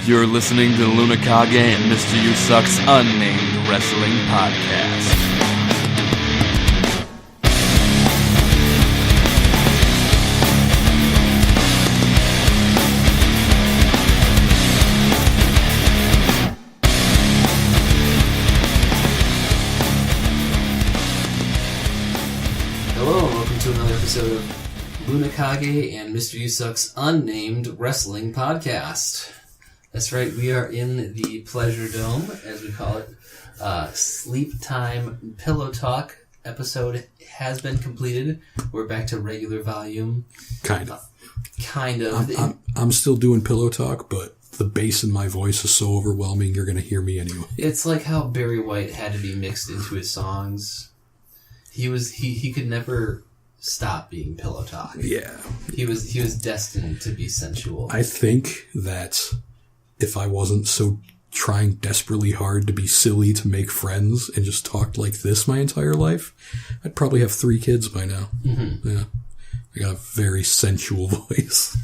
You're listening to LunaKage and Mr. You Suck's Unnamed Wrestling Podcast. Hello and welcome to another episode of LunaKage and Mr. You Suck's Unnamed Wrestling Podcast. That's right, we are in the Pleasure Dome, as we call it. Sleep Time Pillow Talk episode has been completed. We're back to regular volume. Kind of. I'm still doing pillow talk, but the bass in my voice is so overwhelming you're going to hear me anyway. It's like how Barry White had to be mixed into his songs. He could never stop being pillow talk. Yeah. He was destined to be sensual. I think that if I wasn't so trying desperately hard to be silly to make friends and just talked like this my entire life, I'd probably have 3 kids by now. Mm-hmm. Yeah. I got a very sensual voice.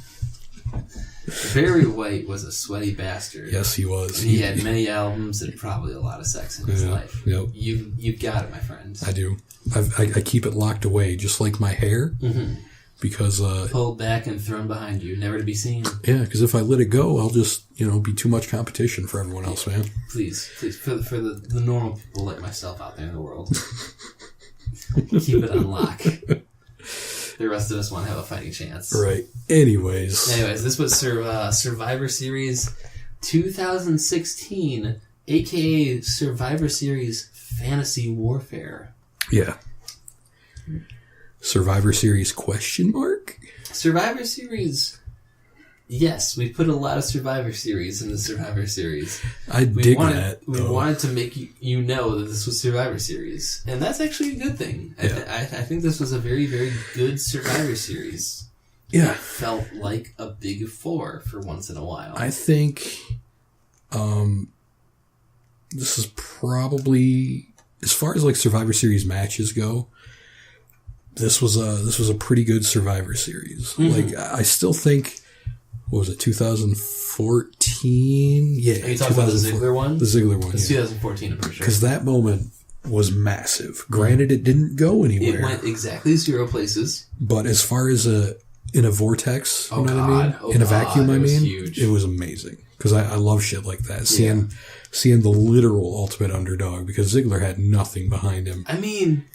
Barry White was a sweaty bastard. Yes, he was. And he had many albums and probably a lot of sex in his life. Yep. You've got it, my friend. I do. I keep it locked away, just like my hair. Mm-hmm. Because pulled back and thrown behind you, never to be seen. Yeah, because if I let it go, I'll just be too much competition for everyone else, man. Please, for the normal people like myself out there in the world, keep it on lock. The rest of us want to have a fighting chance. Right. Anyways, this was Survivor Series 2016, aka Survivor Series Fantasy Warfare. Yeah. Survivor Series ? Survivor Series. Yes, we put a lot of Survivor Series in the Survivor Series. We wanted to make you know that this was Survivor Series, and that's actually a good thing. Yeah. I think this was a very, very good Survivor Series. Yeah. It felt like a big four for once in a while. I think this is probably, as far as like Survivor Series matches go, this was a pretty good Survivor Series. Mm-hmm. Like, I still think, what was it, 2014? Yeah. Are you talking about the Ziggler one? The Ziggler one, It's 2014, I'm pretty sure. Because that moment was massive. Granted, it didn't go anywhere. It went exactly 0 places. But as far as in a vortex, you know what I mean? In a vacuum, huge. It was amazing. Because I love shit like that. Seeing the literal ultimate underdog, because Ziggler had nothing behind him. I mean,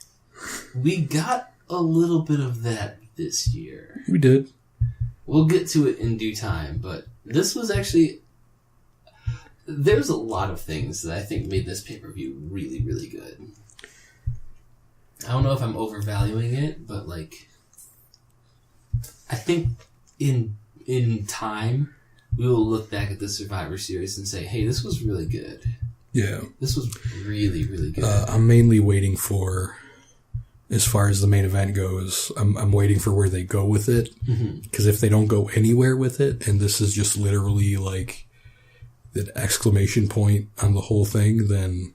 we got a little bit of that this year. We did. We'll get to it in due time, but this was actually... There's a lot of things that I think made this pay-per-view really, really good. I don't know if I'm overvaluing it, but like... I think in time, we will look back at the Survivor Series and say, hey, this was really good. Yeah. This was really, really good. I'm mainly waiting for... As far as the main event goes, I'm waiting for where they go with it. Because if they don't go anywhere with it, and this is just literally like the exclamation point on the whole thing, then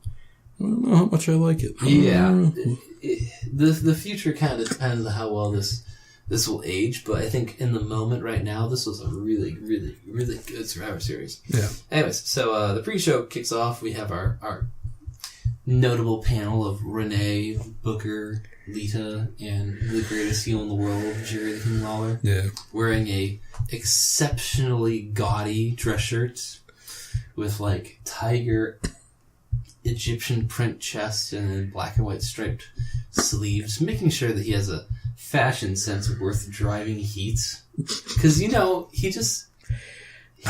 I don't know how much I like it. The future kind of depends on how well this will age, but I think in the moment right now, this was a really, really, really good Survivor Series. Yeah. Anyways, so the pre-show kicks off. We have our notable panel of Renee, Booker, Lita, and the greatest heel in the world, Jerry the King Lawler. Yeah. Wearing a exceptionally gaudy dress shirt with like tiger Egyptian print chest and then black and white striped sleeves, making sure that he has a fashion sense worth driving heat. Because,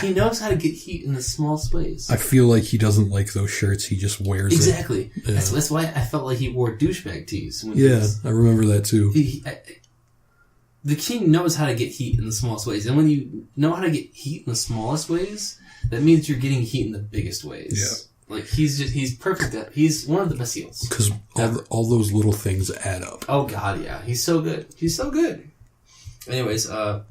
he knows how to get heat in a small space. I feel like he doesn't like those shirts. He just wears exactly. it. Exactly. Yeah. That's why I felt like he wore douchebag tees. I remember that too. The King knows how to get heat in the smallest ways. And when you know how to get heat in the smallest ways, that means you're getting heat in the biggest ways. Yeah. Like, he's perfect. He's one of the best heels. Because all those little things add up. Oh, God, yeah. He's so good. Anyways, for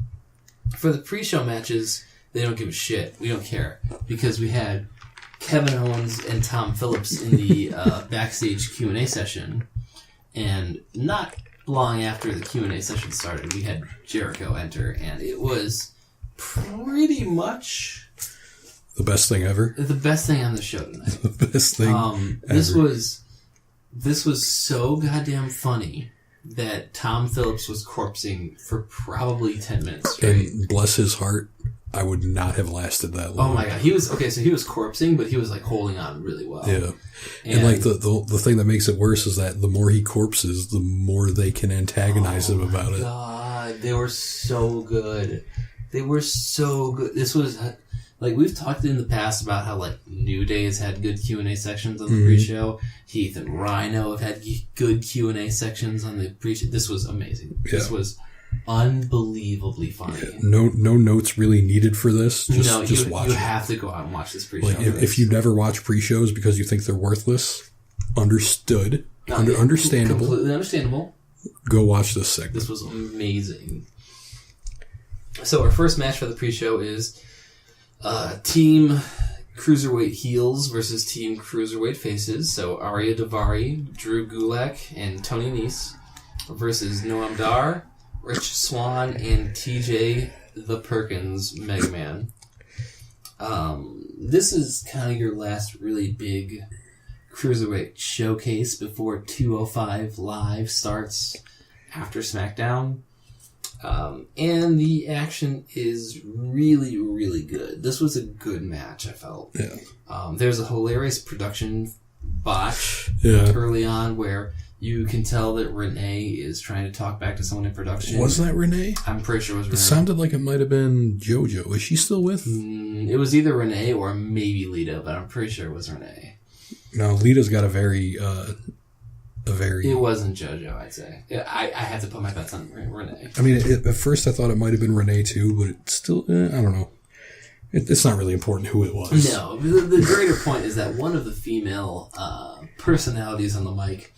the pre-show matches... They don't give a shit. We don't care. Because we had Kevin Owens and Tom Phillips in the backstage Q&A session. And not long after the Q&A session started, we had Jericho enter. And it was pretty much The best thing ever. The best thing on the show tonight. The best thing ever. This was so goddamn funny that Tom Phillips was corpsing for probably 10 minutes straight. And bless his heart, I would not have lasted that long. Oh my god, he was corpsing, but he was like holding on really well. Yeah, and like the thing that makes it worse is that the more he corpses, the more they can antagonize him about it. God, they were so good. They were so good. This was like we've talked in the past about how like New Day has had good Q&A sections on the pre-show. Heath and Rhino have had good Q&A sections on the pre-show. This was amazing. Yeah. This was unbelievably funny. Yeah. No notes really needed for this. Just watch it. You have to go out and watch this pre-show. Like if you never watch pre-shows because you think they're worthless, understandable. Completely understandable. Go watch this segment. This was amazing. So our first match for the pre-show is Team Cruiserweight Heels versus Team Cruiserweight Faces. So Arya Daivari, Drew Gulak, and Tony Nese versus Noam Dar, Rich Swann, and TJ the Perkins Mega Man. This is kind of your last really big Cruiserweight showcase before 205 Live starts after SmackDown. And the action is really, really good. This was a good match, I felt. Yeah. There's a hilarious production botch early on where you can tell that Renee is trying to talk back to someone in production. Was that Renee? I'm pretty sure it was Renee. It sounded like it might have been JoJo. Is she still with? It was either Renee or maybe Lita, but I'm pretty sure it was Renee. No, Lita's got a very... It wasn't JoJo, I'd say. I had to put my bets on Renee. I mean, at first I thought it might have been Renee too, but it's still, I don't know. It's not really important who it was. No, the greater point is that one of the female personalities on the mic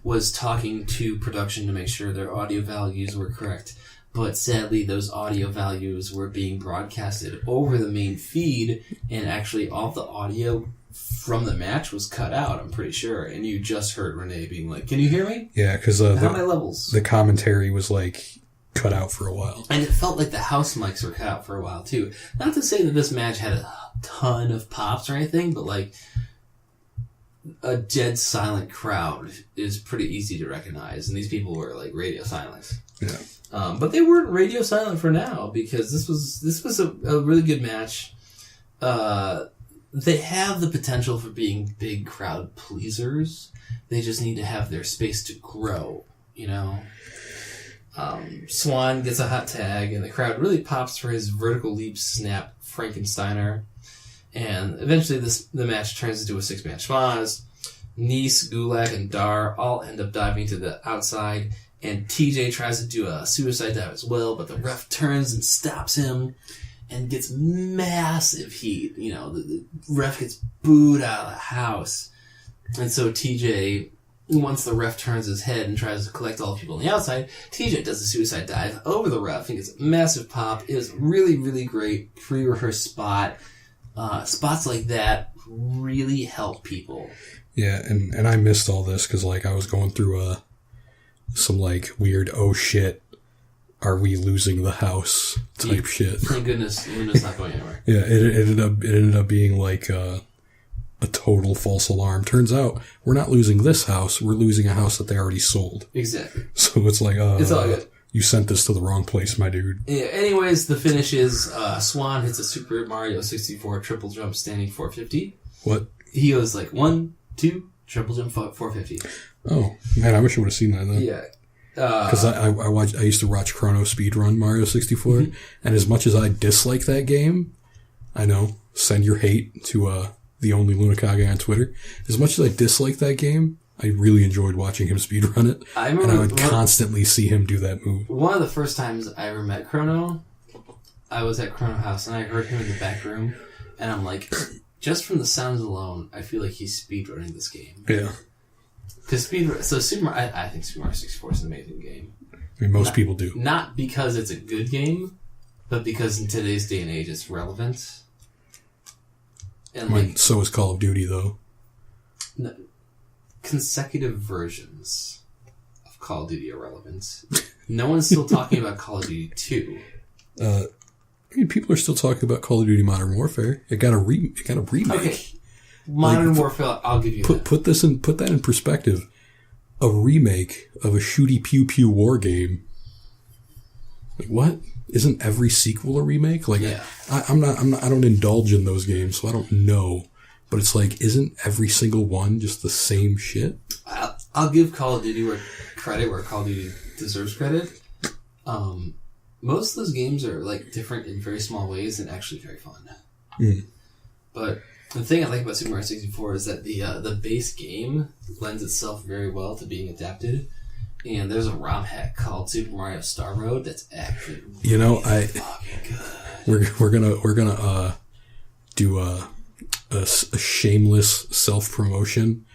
was talking to production to make sure their audio values were correct. But sadly, those audio values were being broadcasted over the main feed, and actually all the audio from the match was cut out, I'm pretty sure, and you just heard Renee being like, "Can you hear me?" Yeah, because how are my levels? The commentary was like cut out for a while, and it felt like the house mics were cut out for a while too. Not to say that this match had a ton of pops or anything, but like a dead silent crowd is pretty easy to recognize, and these people were like radio silent. Yeah, but they weren't radio silent for now because this was a really good match. They have the potential for being big crowd pleasers. They just need to have their space to grow, you know? Swan gets a hot tag, and the crowd really pops for his vertical leap snap Frankensteiner. And eventually the match turns into a six-man schmoz. Nese, Gulak, and Dar all end up diving to the outside, and TJ tries to do a suicide dive as well, but the ref turns and stops him. And gets massive heat. You know, the ref gets booed out of the house. And so TJ, once the ref turns his head and tries to collect all the people on the outside, TJ does a suicide dive over the ref and gets a massive pop. It was really, really great pre-rehearsed spot. Spots like that really help people. Yeah, and I missed all this because, like, I was going through some, like, weird, oh shit, are we losing the house type shit. Thank goodness Luna's not going anywhere. Yeah, it ended up being like a total false alarm. Turns out we're not losing this house, we're losing a house that they already sold. Exactly. So it's like it's all good. You sent this to the wrong place, my dude. Yeah, anyways, the finish is Swan hits a Super Mario 64 triple jump standing 450. What? He goes like 1, 2, triple jump 450. Oh, man, I wish I would have seen that then. Yeah. Because I used to watch Chrono Speedrun Mario 64, and as much as I dislike that game, I know, send your hate to the only LunaKage on Twitter. As much as I dislike that game, I really enjoyed watching him speedrun it, and I would constantly see him do that move. One of the first times I ever met Chrono, I was at Chrono House, and I heard him in the back room, and I'm like, just from the sounds alone, I feel like he's speedrunning this game. Yeah. Because I think Super Mario 64 is an amazing game. I mean, most people do. Not because it's a good game, but because in today's day and age it's relevant. And I mean, so is Call of Duty, though. No, consecutive versions of Call of Duty are relevant. No one's still talking about Call of Duty 2. I mean, people are still talking about Call of Duty Modern Warfare. It got a remake. Okay. Modern Warfare, I'll give you that. Put that in perspective. A remake of a shooty pew pew war game. Like, what? Isn't every sequel a remake? Like, yeah. I don't indulge in those games, so I don't know. But it's like, isn't every single one just the same shit? I'll give Call of Duty credit where Call of Duty deserves credit. Most of those games are like different in very small ways and actually very fun. Mm. But the thing I like about Super Mario 64 is that the base game lends itself very well to being adapted. And there's a ROM hack called Super Mario Star Road that's actually really fucking good. We're gonna do a shameless self promotion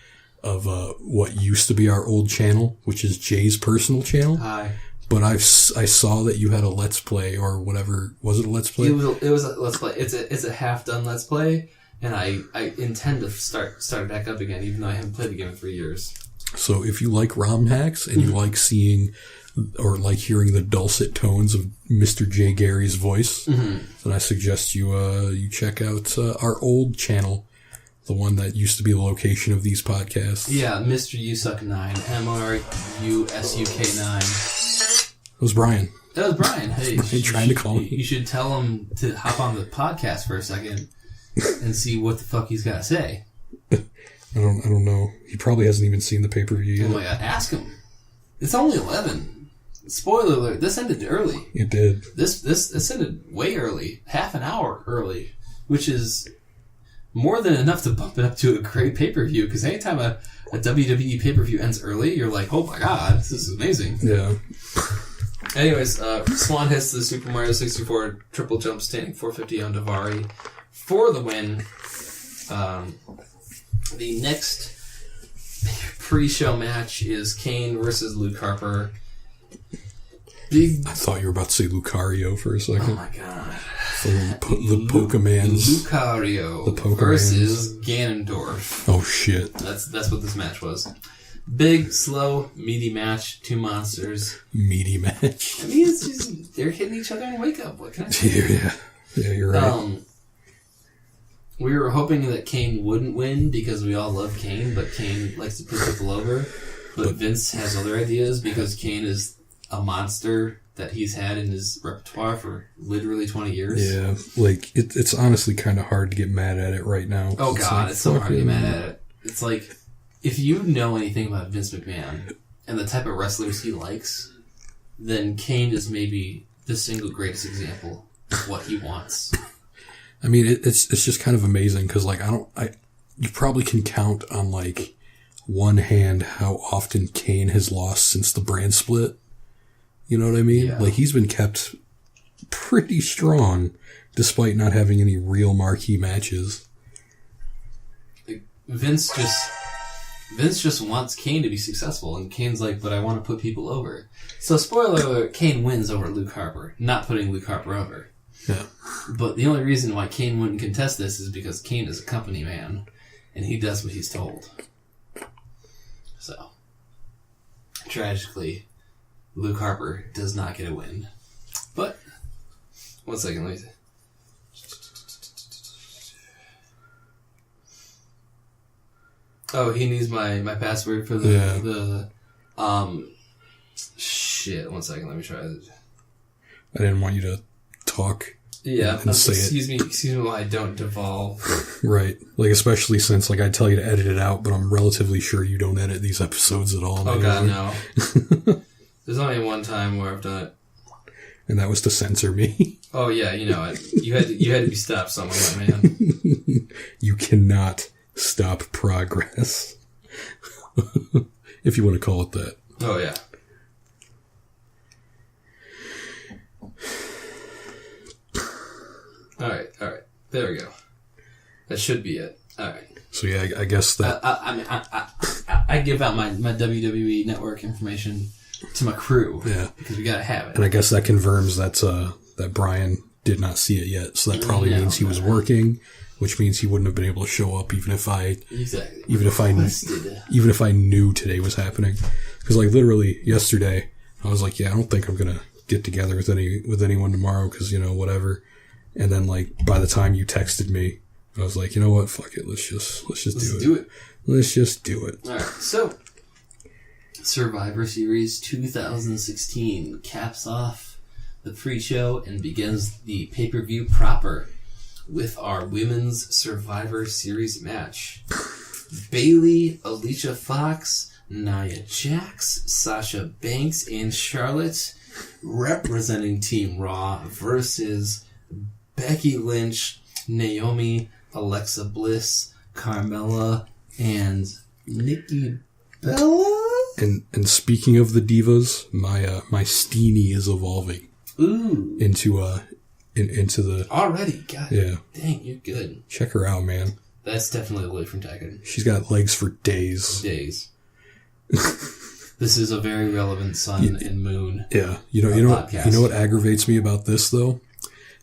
of what used to be our old channel, which is Jay's personal channel. Hi. But I saw that you had a Let's Play or whatever. Was it a Let's Play? It was a Let's Play. It's a half done Let's Play, and I intend to start it back up again, even though I haven't played the game in 3 years. So if you like ROM hacks and you like seeing or like hearing the dulcet tones of Mr. J. Gary's voice, then I suggest you check out our old channel, the one that used to be the location of these podcasts. Yeah, Mr. Usuk9, MRUSUK9. It was Brian. That was Brian. Hey, Brian trying to call me. You should tell him to hop on the podcast for a second and see what the fuck he's got to say. I don't know. He probably hasn't even seen the pay-per-view yet. Oh my god, ask him. It's only 11. Spoiler alert, this ended early. It did. This ended way early. Half an hour early. Which is more than enough to bump it up to a great pay-per-view, because anytime a WWE pay-per-view ends early, you're like, oh my god, this is amazing. Yeah. Anyways, Swan hits the Super Mario 64 triple jump standing 450 on Davari for the win. The next pre-show match is Kain versus Luke Harper. I thought you were about to say Lucario for a second. Oh my god. The Pokemans. Lucario The Pokemans. versus Ganondorf. Oh shit. That's what this match was. Big, slow, meaty match. Two monsters. Meaty match. I mean, it's just, they're hitting each other in Wake Up. What can I say? Yeah, you're right. We were hoping that Kain wouldn't win because we all love Kain, but Kain likes to put people over. But Vince has other ideas because Kain is a monster that he's had in his repertoire for literally 20 years. Yeah, like, it's honestly kind of hard to get mad at it right now. Oh god, it's so hard to get mad at it. It's like, if you know anything about Vince McMahon and the type of wrestlers he likes, then Kain is maybe the single greatest example of what he wants. I mean, it's just kind of amazing because, like, you probably can count on, like, one hand how often Kain has lost since the brand split. You know what I mean? Yeah. Like, he's been kept pretty strong despite not having any real marquee matches. Like, Vince just wants Kain to be successful, and Kane's like, but I want to put people over. So, spoiler alert, Kain wins over Luke Harper, not putting Luke Harper over. Yeah. But the only reason why Kain wouldn't contest this is because Kain is a company man, and he does what he's told. So, tragically, Luke Harper does not get a win. But, one second, let me see. Oh, he needs my password for shit, one second, let me try it. I didn't want you to talk. Yeah, and say excuse me while I don't devolve. Right. Like, especially since, like, I tell you to edit it out, but I'm relatively sure you don't edit these episodes at all. Oh, God, no. There's only one time where I've done it. And that was to censor me. Oh, yeah, you know it. You had to be stopped somewhere, my man. You cannot stop progress. If you want to call it that. Oh, yeah. Alright. There we go. That should be it. Alright. So, yeah, I guess that... I give out my WWE Network information to my crew. Yeah. Because we gotta have it. And I guess that confirms that Brian did not see it yet. So that probably means he was working, which means he wouldn't have been able to show up even if I knew today was happening. Because, like, literally yesterday, I was like, yeah, I don't think I'm gonna get together with anyone tomorrow because, you know, whatever. And then, like, by the time you texted me, I was like, you know what? Fuck it. Let's just do it. Let's just do it. All right. So, Survivor Series 2016 caps off the pre-show and begins the pay-per-view proper with our Women's Survivor Series match. Bayley, Alicia Fox, Nia Jax, Sasha Banks, and Charlotte representing Team Raw versus Becky Lynch, Naomi, Alexa Bliss, Carmella, and Nikki Bella. And speaking of the divas, my Steenie is evolving. Ooh. Into the already. God. Yeah. Dang, you're good. Check her out, man. That's definitely away from Taggart. She's got legs for days. This is a very relevant sun and moon. Yeah. You know what aggravates me about this though?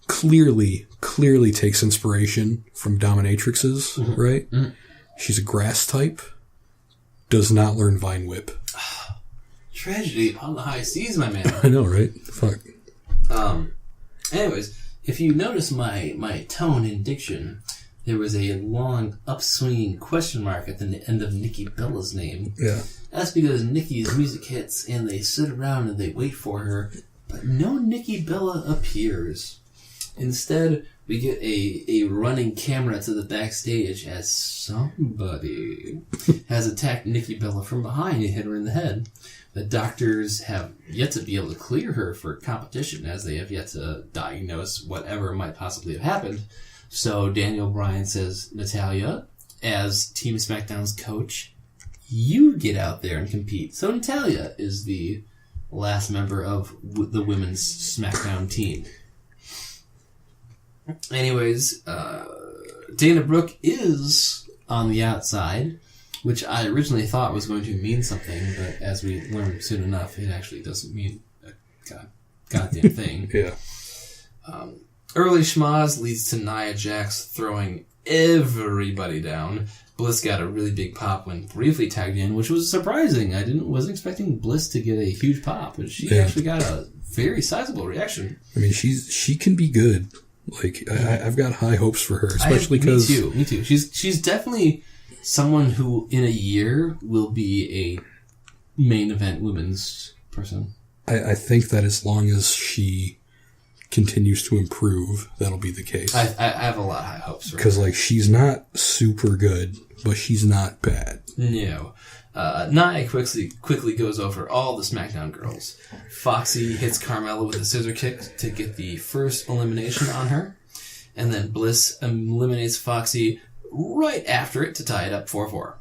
Clearly takes inspiration from dominatrixes, right? Mm-hmm. She's a grass type. Does not learn Vine Whip. Tragedy upon the high seas, my man. I know, right? Fuck. Anyways, if you notice my tone and diction, there was a long upswinging question mark at the end of Nikki Bella's name. Yeah. That's because Nikki's music hits and they sit around and they wait for her, but no Nikki Bella appears. Instead, we get a running camera to the backstage as somebody has attacked Nikki Bella from behind and hit her in the head. The doctors have yet to be able to clear her for competition, as they have yet to diagnose whatever might possibly have happened. So Daniel Bryan says, Natalya, as Team SmackDown's coach, you get out there and compete. So Natalya is the last member of the women's SmackDown team. Anyways, Dana Brooke is on the outside, which I originally thought was going to mean something, but as we learned soon enough, it actually doesn't mean a goddamn thing. Yeah. Early schmoz leads to Nia Jax throwing everybody down. Bliss got a really big pop when briefly tagged in, which was surprising. I wasn't expecting Bliss to get a huge pop, but she actually got a very sizable reaction. I mean, she can be good. Like, I've got high hopes for her, especially because... Me too. She's definitely someone who, in a year, will be a main event women's person. I think that as long as she continues to improve, that'll be the case. I have a lot of high hopes for her. Because, like, she's not super good, but she's not bad. No. Nia quickly goes over all the SmackDown girls. Foxy hits Carmella with a scissor kick to get the first elimination on her. And then Bliss eliminates Foxy right after it to tie it up 4-4.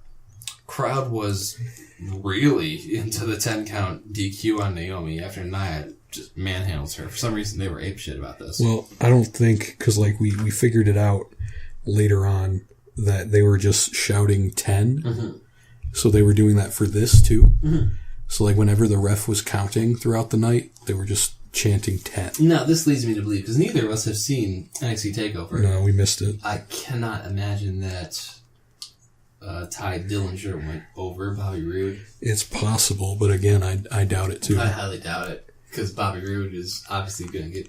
Crowd was really into the 10-count DQ on Naomi after Nia just manhandles her. For some reason, they were apeshit about this. Well, I don't think, because like we figured it out later on that they were just shouting 10. Mm-hmm. So they were doing that for this too. Mm-hmm. So like whenever the ref was counting throughout the night, they were just chanting 10. Now, this leads me to believe, because neither of us have seen NXT TakeOver. No, we missed it. I cannot imagine that Ty Dillinger went over Bobby Roode. It's possible, but again, I doubt it too. I highly doubt it, because Bobby Roode is obviously going to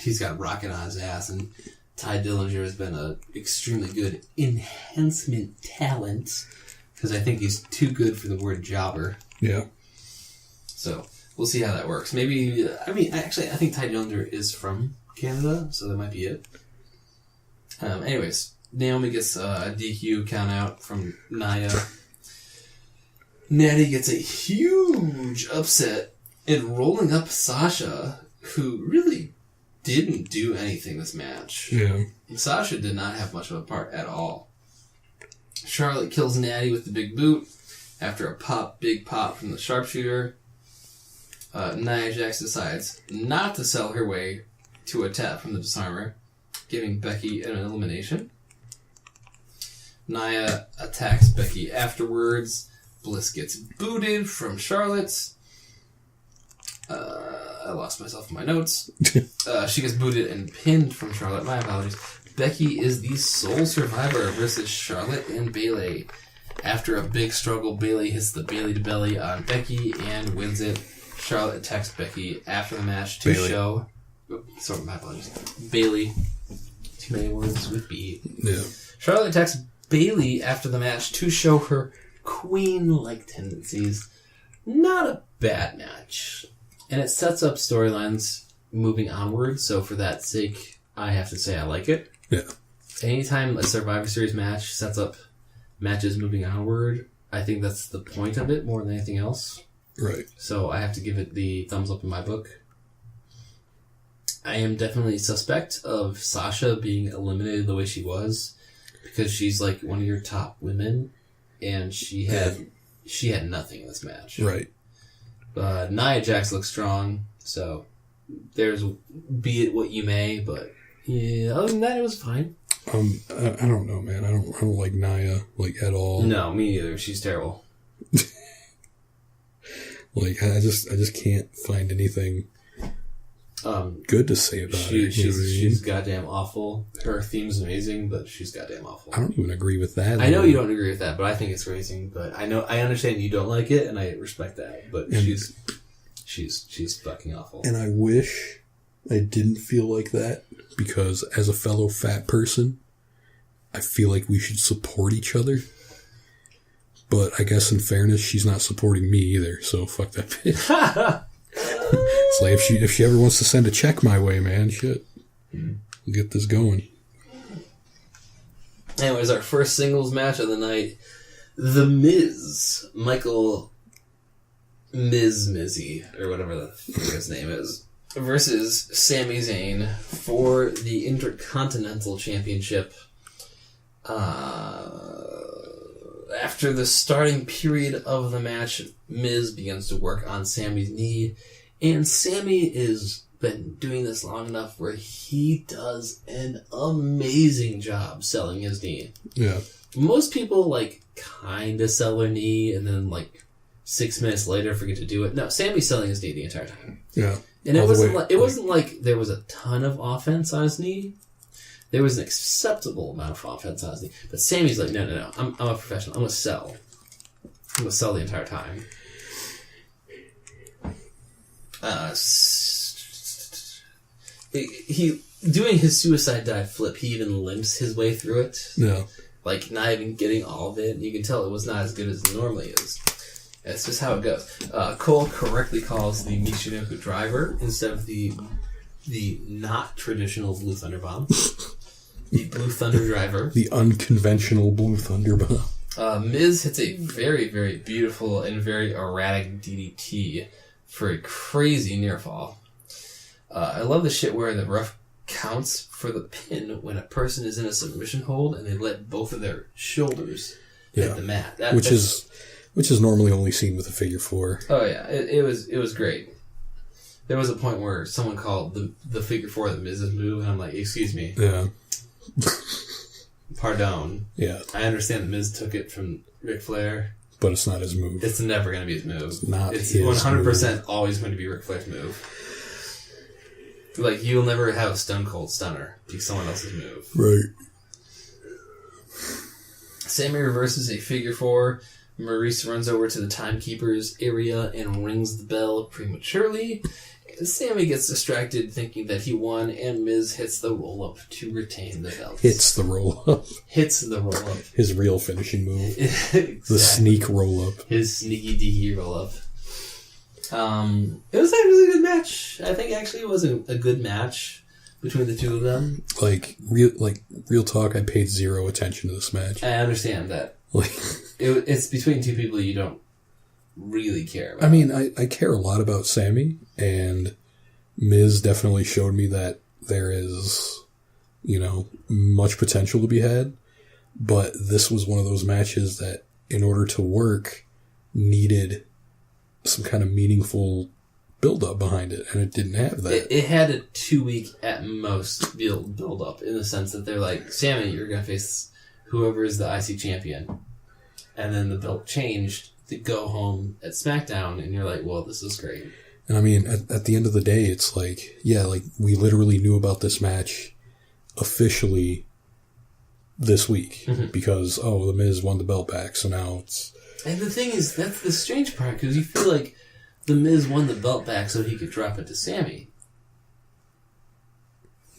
he's got rocket on his ass, and Ty Dillinger has been an extremely good enhancement talent, because I think he's too good for the word jobber. Yeah. So, we'll see how that works. Maybe, I think Ty Dillinger is from Canada, so that might be it. Anyways, Naomi gets a DQ count out from Nia. Natty gets a huge upset in rolling up Sasha, who really didn't do anything this match. Yeah. Sasha did not have much of a part at all. Charlotte kills Natty with the big boot after a big pop from the sharpshooter. Nia Jax decides not to sell her way to a tap from the disarmer, giving Becky an elimination. Nia attacks Becky afterwards. Bliss gets booted from Charlotte. I lost myself in my notes. She gets booted and pinned from Charlotte. My apologies. Becky is the sole survivor versus Charlotte and Bayley. After a big struggle, Bayley hits the Bayley to belly on Becky and wins it. Charlotte attacks Becky after the match to show... Oh, sorry, my apologies. Bayley many words would be. Yeah. Charlotte attacks Bayley after the match to show her queen-like tendencies. Not a bad match. And it sets up storylines moving onward, so for that sake, I have to say I like it. Yeah. Anytime a Survivor Series match sets up matches moving onward, I think that's the point of it more than anything else. Right. So I have to give it the thumbs up in my book. I am definitely suspect of Sasha being eliminated the way she was, because she's like one of your top women, and she had nothing in this match. Right. Nia Jax looks strong, so there's be it what you may, but yeah, other than that, it was fine. I don't know, man. I don't like Nia like at all. No, me neither. She's terrible. Like I just can't find anything good to say about her. She's goddamn awful. Her theme's amazing, but she's goddamn awful. I don't even agree with that. I know you don't agree with that, but I think it's amazing. But I understand you don't like it, and I respect that. But she's fucking awful. And I wish I didn't feel like that, because as a fellow fat person, I feel like we should support each other. But I guess in fairness, she's not supporting me either, so fuck that bitch. It's like if she ever wants to send a check my way, man, shit. We'll get this going. Anyways, our first singles match of the night, The Miz, Michael Mizzy, or whatever the fuck his name is, versus Sami Zayn for the Intercontinental Championship. After the starting period of the match, Miz begins to work on Sami's knee, and Sami has been doing this long enough where he does an amazing job selling his knee. Yeah. Most people, like, kind of sell their knee and then, like, 6 minutes later forget to do it. No, Sami's selling his knee the entire time. Yeah. And it wasn't like there was a ton of offense on his knee. There was an acceptable amount of offense on his knee. But Sami's like, no. I'm a professional. I'm going to sell. I'm going to sell the entire time. He doing his suicide dive flip, he even limps his way through it. Yeah. Like, not even getting all of it. You can tell it was not as good as it normally is. That's just how it goes. Cole correctly calls the Michinoku driver instead of the not traditional Blue Thunder Bomb. The Blue Thunder driver. The unconventional Blue Thunder Bomb. Miz hits a very, very beautiful and very erratic DDT for a crazy near fall. I love the shit where the ref counts for the pin when a person is in a submission hold and they let both of their shoulders hit the mat. Which is normally only seen with a figure four. Oh yeah, it was great. There was a point where someone called the figure four the Miz's move, and I'm like, excuse me. Yeah. Pardon. Yeah. I understand the Miz took it from Ric Flair. But it's not his move. It's never going to be his move. It's not It's his 100% move. always going to be Ric Flair's move. Like, you'll never have a Stone Cold Stunner be someone else's move. Right. Sami reverses a figure four. Maurice runs over to the timekeeper's area and rings the bell prematurely. Sami gets distracted thinking that he won, and Miz hits the roll-up to retain the belt. Hits the roll-up. His real finishing move. Exactly. The sneak roll-up. His sneaky-deaky roll-up. It was a really good match. I think actually it was a good match between the two of them. Real talk, I paid zero attention to this match. I understand that. It's between two people you don't really care about. I mean, I care a lot about Sami, and Miz definitely showed me that there is, much potential to be had, but this was one of those matches that, in order to work, needed some kind of meaningful build-up behind it, and it didn't have that. It had a 2-week at most build-up, in the sense that they're like, Sami, you're going to face whoever is the IC champion. And then the belt changed to go home at SmackDown, and you're like, well, this is great. And I mean, at the end of the day, it's like, yeah, like, we literally knew about this match officially this week, because, The Miz won the belt back, so now it's... And the thing is, that's the strange part, because you feel like The Miz won the belt back so he could drop it to Sami.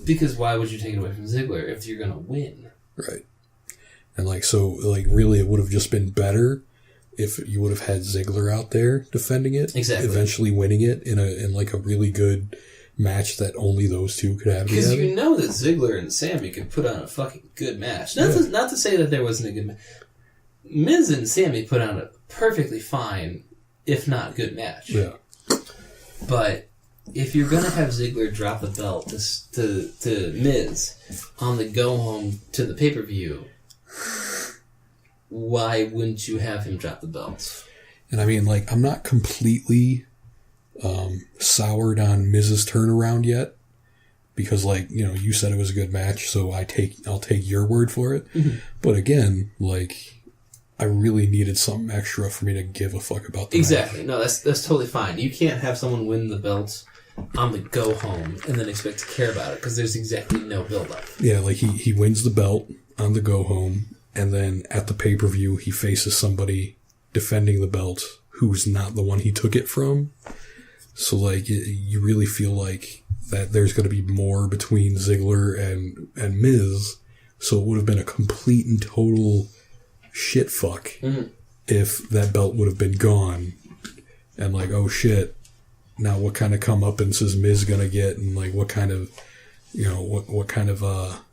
Because why would you take it away from Ziggler if you're going to win? Right. And really it would have just been better if you would have had Ziggler out there defending it. Exactly. Eventually winning it in a really good match that only those two could have together. Because you know that Ziggler and Sammy could put on a fucking good match. Not to say that there wasn't a good match. Miz and Sammy put on a perfectly fine, if not good match. Yeah. But if you're going to have Ziggler drop the belt to Miz on the go home to the pay-per-view, why wouldn't you have him drop the belt? And I mean, I'm not completely soured on Miz's turnaround yet, because you said it was a good match, so I'll take your word for it. Mm-hmm. But again, I really needed something extra for me to give a fuck about the Exactly. match. No, that's totally fine. You can't have someone win the belt on the go home and then expect to care about it, because there's exactly no build up. Yeah, he wins the belt on the go home, and then at the pay-per-view he faces somebody defending the belt who's not the one he took it from. So you really feel like that there's going to be more between Ziggler and Miz, so it would have been a complete and total shit fuck if that belt would have been gone, and oh shit, now what kind of comeuppance is Miz gonna get, and what kind of what kind of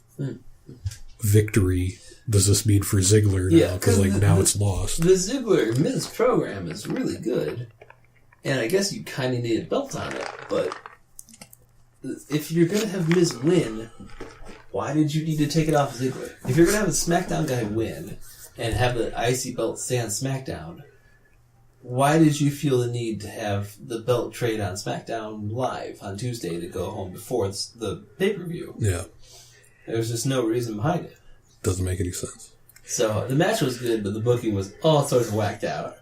victory does this mean for Ziggler now? Because now it's lost. The Ziggler Miz program is really good, and I guess you kind of need a belt on it. But if you're gonna have Miz win, why did you need to take it off Ziggler? If you're gonna have a SmackDown guy win and have the IC belt stay on SmackDown, why did you feel the need to have the belt trade on SmackDown Live on Tuesday to go home before the pay-per-view? Yeah. There was just no reason behind it. Doesn't make any sense. So, the match was good, but the booking was all sorts of whacked out.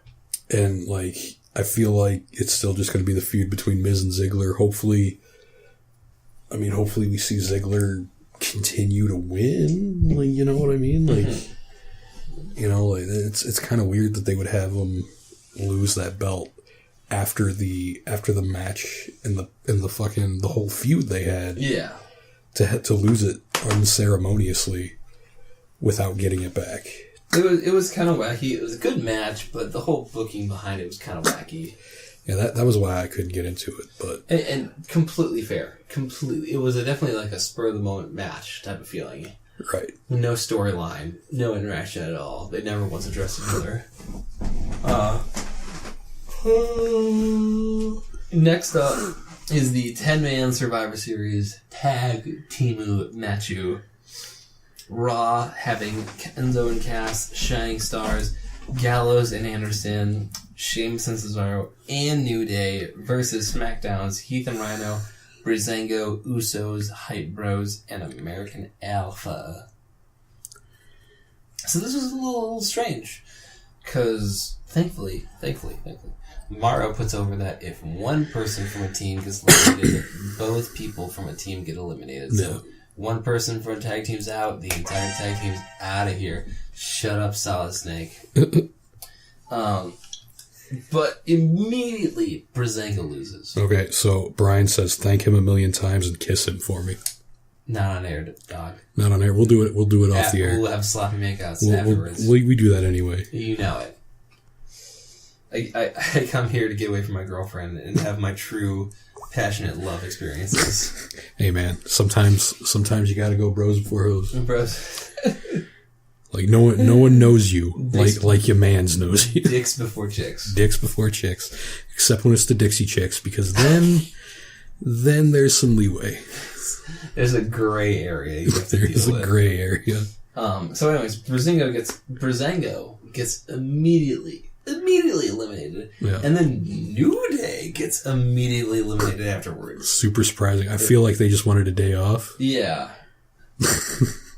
And, I feel like it's still just going to be the feud between Miz and Ziggler. Hopefully we see Ziggler continue to win. You know what I mean? It's kind of weird that they would have him lose that belt after the match and the whole feud they had. Yeah. To lose it unceremoniously without getting it back. It was kind of wacky. It was a good match, but the whole booking behind it was kind of wacky. Yeah, that was why I couldn't get into it. But and completely fair. Completely. It was definitely a spur of the moment match type of feeling. Right. No storyline, no interaction at all. They never once addressed each other. Next up is the 10-man Survivor Series Tag Team Matchu. Raw having Enzo and Cass, Shining Stars, Gallows and Anderson, Sheamus and Cesaro, and New Day versus SmackDown's Heath and Rhino, Breezango, Usos, Hype Bros, and American Alpha. So this was a little strange, because thankfully, Mauro puts over that if one person from a team gets eliminated, both people from a team get eliminated. Yeah. So one person from a tag team's out, the entire tag team's out of here. Shut up, Solid Snake. But immediately, Breezango loses. Okay, so Brian says thank him a million times and kiss him for me. Not on air, dog. Not on air. We'll do it. We'll do it off the air. We'll have sloppy makeouts afterwards. We do that anyway. You know it. I come here to get away from my girlfriend and have my true, passionate love experiences. Hey man, sometimes you gotta go bros before hoes. Bros. No one knows you like your mans knows you. Dicks before chicks. Dicks before chicks, except when it's the Dixie Chicks, because then there's some leeway. There's a gray area. There's a gray area. So, anyways, Breezango gets immediately eliminated, yeah. And then New Day gets immediately eliminated afterwards. Super surprising. I feel like they just wanted a day off. Yeah.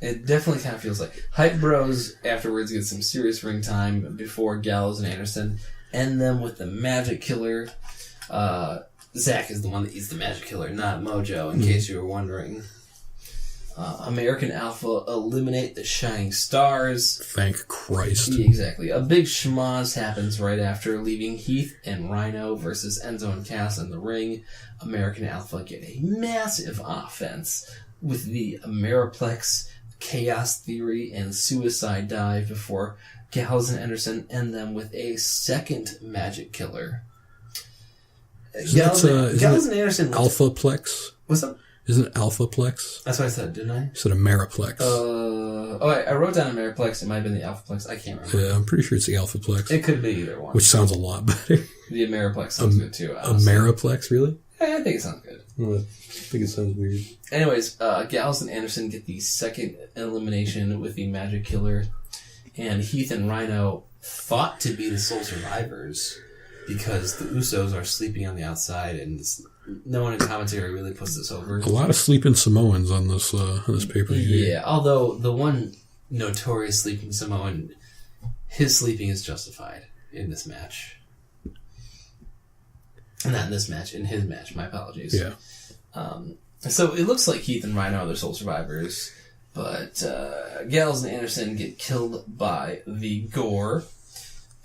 It definitely kind of feels like Hype Bros afterwards get some serious ring time before Gallows and Anderson, and then with the Magic Killer, Zach is the one that eats the Magic Killer, not Mojo, in case you were wondering. American Alpha eliminate the Shining Stars. Thank Christ. Yeah, exactly. A big schmoz happens right after, leaving Heath and Rhino versus Enzo and Cass in the ring. American Alpha get a massive offense with the Ameriplex, Chaos Theory, and Suicide Dive before Gallows and Anderson end them with a second Magic Killer. Gallows and Anderson... Alphaplex? What's up? Isn't it Alphaplex? That's what I said, didn't I? You said Ameriplex. I wrote down Ameriplex. It might have been the Alphaplex. I can't remember. Yeah, I'm pretty sure it's the Alphaplex. It could be either one. Which sounds a lot better. The Ameriplex sounds good too. Honestly. Ameriplex, really? Yeah, I think it sounds good. I think it sounds weird. Anyways, Gallows and Anderson get the second elimination with the Magic Killer, and Heath and Rhino fought to be the sole survivors because the Usos are sleeping on the outside, and no one in commentary really puts this over. A lot of sleeping Samoans on this pay-per-view. Yeah, although the one notorious sleeping Samoan, his sleeping is justified in this match. Not in this match, in his match. My apologies. Yeah. So it looks like Heath and Rhino are the sole survivors, but Gallows and Anderson get killed by the Gore.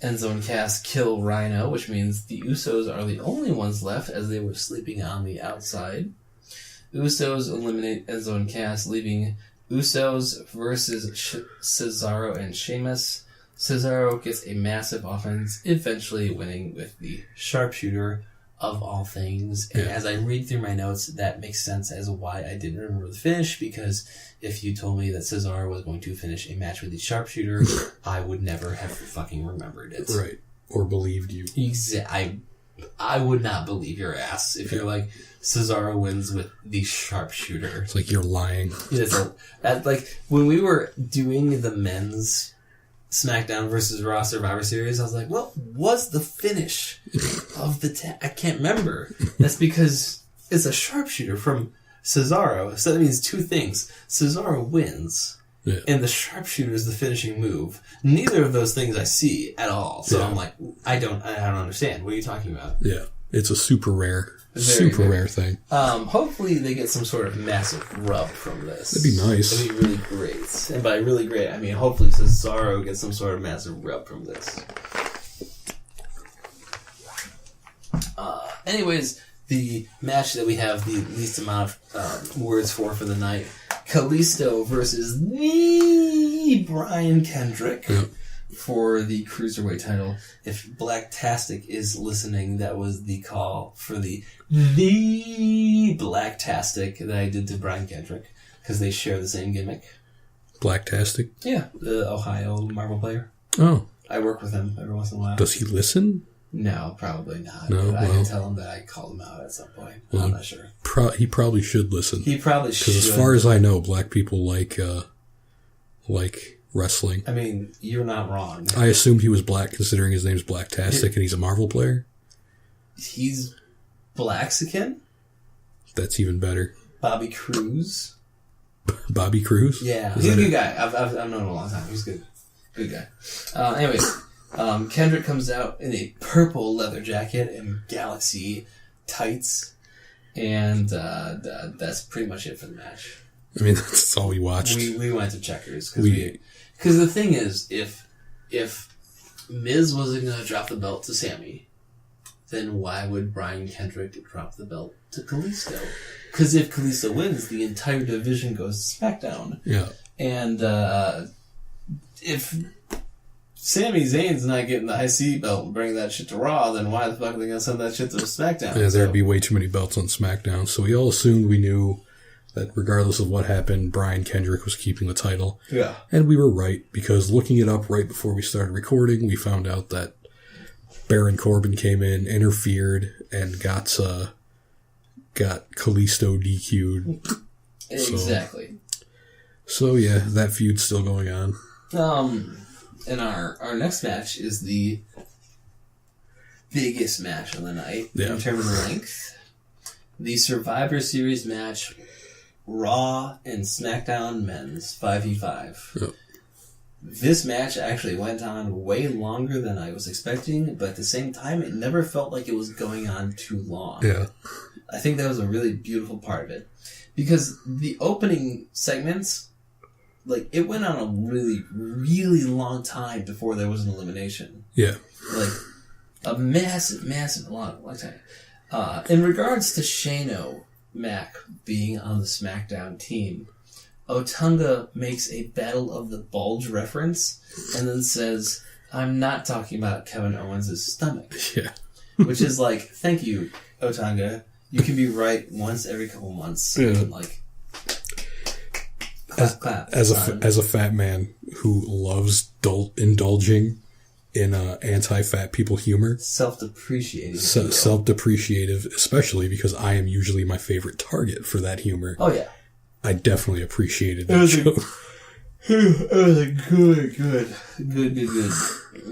Enzo and Cass kill Rhino, which means the Usos are the only ones left as they were sleeping on the outside. Usos eliminate Enzo and Cass, leaving Usos versus Cesaro and Sheamus. Cesaro gets a massive offense, eventually winning with the sharpshooter of all things. And as I read through my notes, that makes sense as why I didn't remember the finish, because if you told me that Cesaro was going to finish a match with the sharpshooter, I would never have fucking remembered it. Right. Or believed you. I would not believe your ass if you're like, Cesaro wins with the sharpshooter. It's like you're lying. Like, when we were doing the men's SmackDown versus Raw Survivor Series, I was like, what was the finish of the I can't remember. That's because it's a sharpshooter from Cesaro. So that means two things. Cesaro wins, and the sharpshooter is the finishing move. Neither of those things I see at all. So I'm like, I don't understand. What are you talking about? Yeah. It's a super rare thing. Hopefully they get some sort of massive rub from this. That'd be nice. That'd be really great. And by really great, I mean hopefully Cesaro gets some sort of massive rub from this. Anyways, the match that we have the least amount of words for the night. Kalisto versus the Brian Kendrick. Yep. For the Cruiserweight title. If Blacktastic is listening, that was the call for the Blacktastic that I did to Brian Kendrick, because they share the same gimmick. Blacktastic? Yeah, the Ohio Marvel player. Oh. I work with him every once in a while. Does he listen? No, probably not. No, but I can tell him that I called him out at some point. Well, I'm not sure. He probably should listen. He probably should. Because as far as I know, black people like wrestling. I mean, you're not wrong. I assumed he was black, considering his name's Blacktastic and he's a Marvel player. He's Blaxican? That's even better. Bobby Cruz? Bobby Cruz? Yeah, he's a good guy. I've known him a long time. He's good. Good guy. Anyways, Kendrick comes out in a purple leather jacket and Galaxy tights, and that's pretty much it for the match. I mean, that's all we watched. We went to Checkers because the thing is, if Miz wasn't going to drop the belt to Sammy, then why would Brian Kendrick drop the belt to Kalisto? Because if Kalisto wins, the entire division goes to SmackDown. Yeah. And if Sami Zayn's not getting the IC belt and bringing that shit to Raw, then why the fuck are they going to send that shit to SmackDown? Yeah, there'd be way too many belts on SmackDown. So we all assumed we knew that regardless of what happened, Brian Kendrick was keeping the title. Yeah. And we were right, because looking it up right before we started recording, we found out that Baron Corbin came in, interfered, and got Kalisto DQ'd. Exactly. So yeah, that feud's still going on. And our next match is the biggest match of the night in terms of length. The Survivor Series match, Raw and SmackDown Men's 5v5. Yep. This match actually went on way longer than I was expecting, but at the same time, it never felt like it was going on too long. Yeah. I think that was a really beautiful part of it. Because the opening segments, like, it went on a really, really long time before there was an elimination. Yeah. Like, a massive, massive long time. In regards to Shano Mac being on the SmackDown team, Otunga makes a Battle of the Bulge reference and then says, "I'm not talking about Kevin Owens' stomach." Yeah. Which is like, thank you, Otunga. You can be right once every couple months. Yeah. And like, clap, as a fat man who loves indulging in anti-fat people humor, self-depreciating, self-depreciative, especially because I am usually my favorite target for that humor. Oh yeah, I definitely appreciated that show. It was a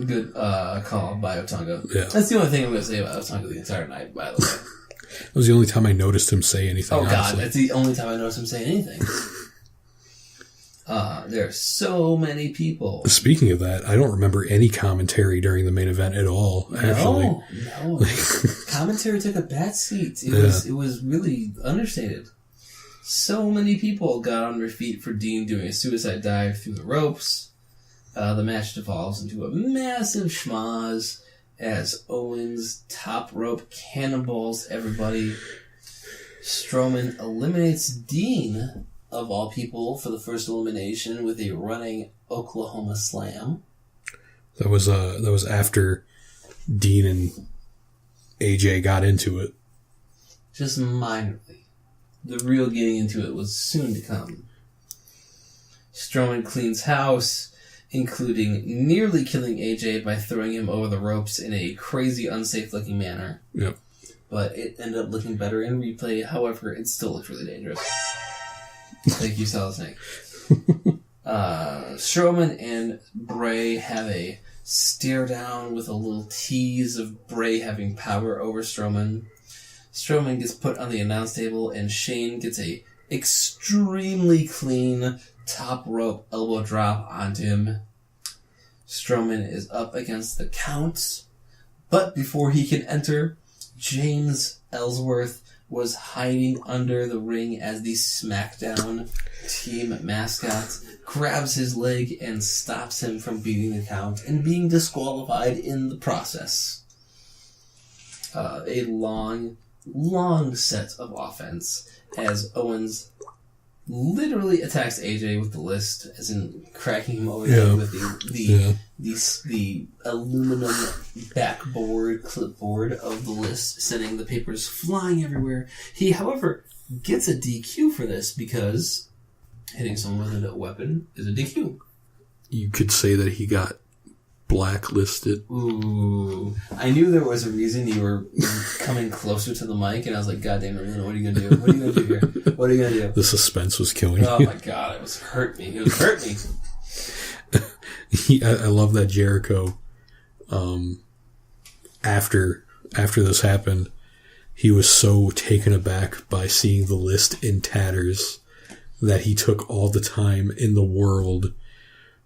good call by Otunga. Yeah. That's the only thing I'm going to say about Otunga the entire night, by the way. That was the only time I noticed him say anything. Oh, God, honestly. that's the only time I noticed him say anything. There are so many people. Speaking of that, I don't remember any commentary during the main event at all, actually. No. Commentary took a back seat. It was really understated. So many people got on their feet for Dean doing a suicide dive through the ropes. The match devolves into a massive schmoz as Owens top rope cannonballs everybody. Strowman eliminates Dean, of all people, for the first elimination with a running Oklahoma Slam. That was after Dean and AJ got into it. Just minorly. The real getting into it was soon to come. Strowman cleans house, including nearly killing AJ by throwing him over the ropes in a crazy, unsafe-looking manner. Yep. But it ended up looking better in replay. However, it still looked really dangerous. Thank you, Solid Snake. Strowman and Bray have a stare down with a little tease of Bray having power over Strowman. Strowman gets put on the announce table, and Shane gets a extremely clean top rope elbow drop onto him. Strowman is up against the count, but before he can enter, James Ellsworth was hiding under the ring as the SmackDown team mascot, grabs his leg and stops him from beating the count and being disqualified in the process. A long set of offense as Owens literally attacks AJ with the list, as in cracking him over the head with the aluminum clipboard of the list, sending the papers flying everywhere. He, however, gets a DQ for this because hitting someone with a weapon is a DQ. You could say that he got blacklisted. Ooh. I knew there was a reason you were coming closer to the mic, and I was like, God damn it, Luna, what are you going to do? What are you going to do here? What are you going to do? The suspense was killing you. Oh my God, it was hurt me. I love that Jericho, after this happened, he was so taken aback by seeing the list in tatters that he took all the time in the world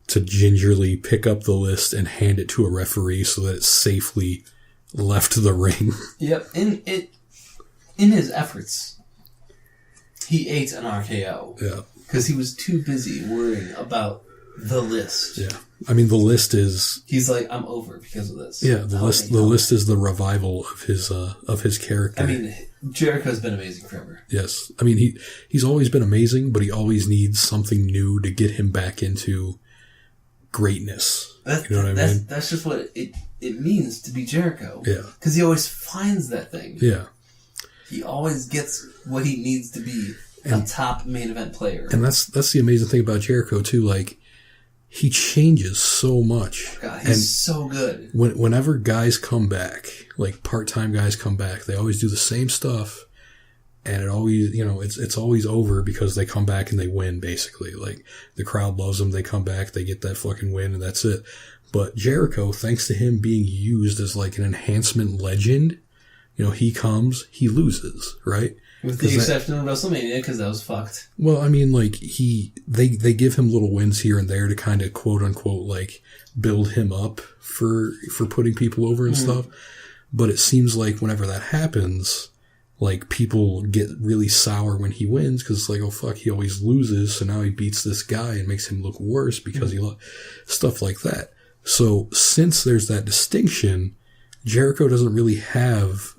to gingerly pick up the list and hand it to a referee so that it safely left the ring. Yep. In his efforts, he ate an RKO. Yeah. Because he was too busy worrying about the list. Yeah. I mean, the list is... He's like, I'm over because of this. Yeah, the list is the revival of his character. I mean, Jericho's been amazing forever. Yes. I mean, he's always been amazing, but he always needs something new to get him back into greatness. You know what I mean? That's just what it means to be Jericho. Yeah. Because he always finds that thing. Yeah. He always gets what he needs to be a top main event player. And that's the amazing thing about Jericho too. Like, he changes so much. God, he's so good. Whenever guys come back, like part-time guys come back, they always do the same stuff. And it always, it's always over because they come back and they win, basically. Like, the crowd loves them, they come back, they get that fucking win, and that's it. But Jericho, thanks to him being used as like an enhancement legend, he comes, he loses, right? With the exception of WrestleMania, because that was fucked. Well, I mean, like, they give him little wins here and there to kind of quote unquote like build him up for putting people over and stuff. But it seems like whenever that happens, like, people get really sour when he wins because it's like, oh fuck, he always loses, so now he beats this guy and makes him look worse because stuff like that. So since there's that distinction, Jericho doesn't really have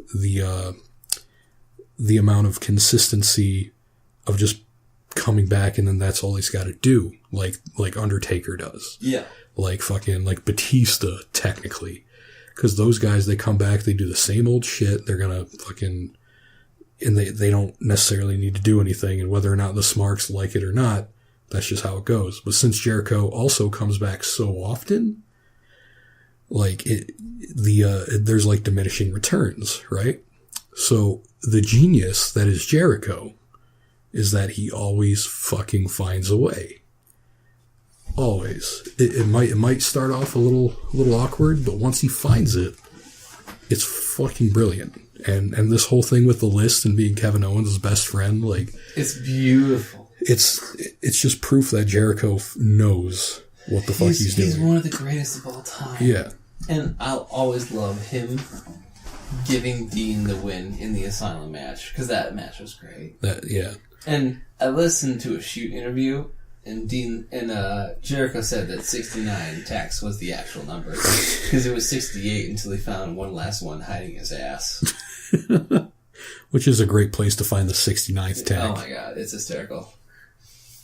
the amount of consistency of just coming back and then that's all he's got to do, like Undertaker does. Yeah. Like fucking, like Batista, technically. Because those guys, they come back, they do the same old shit, they're gonna fucking, and they don't necessarily need to do anything, and whether or not the Smarks like it or not, that's just how it goes. But since Jericho also comes back so often, like, there's like diminishing returns, right? So, the genius that is Jericho is that he always fucking finds a way. Always. It might start off a little awkward, but once he finds it, it's fucking brilliant. And this whole thing with the list and being Kevin Owens' best friend, like, it's beautiful. It's just proof that Jericho knows what the fuck he's doing. He's one of the greatest of all time. Yeah. And I'll always love him giving Dean the win in the Asylum match, because that match was great. Yeah. And I listened to a shoot interview, and Jericho said that 69 tax was the actual number, because it was 68 until he found one last one hiding his ass. Which is a great place to find the 69th tag. Oh my god, it's hysterical.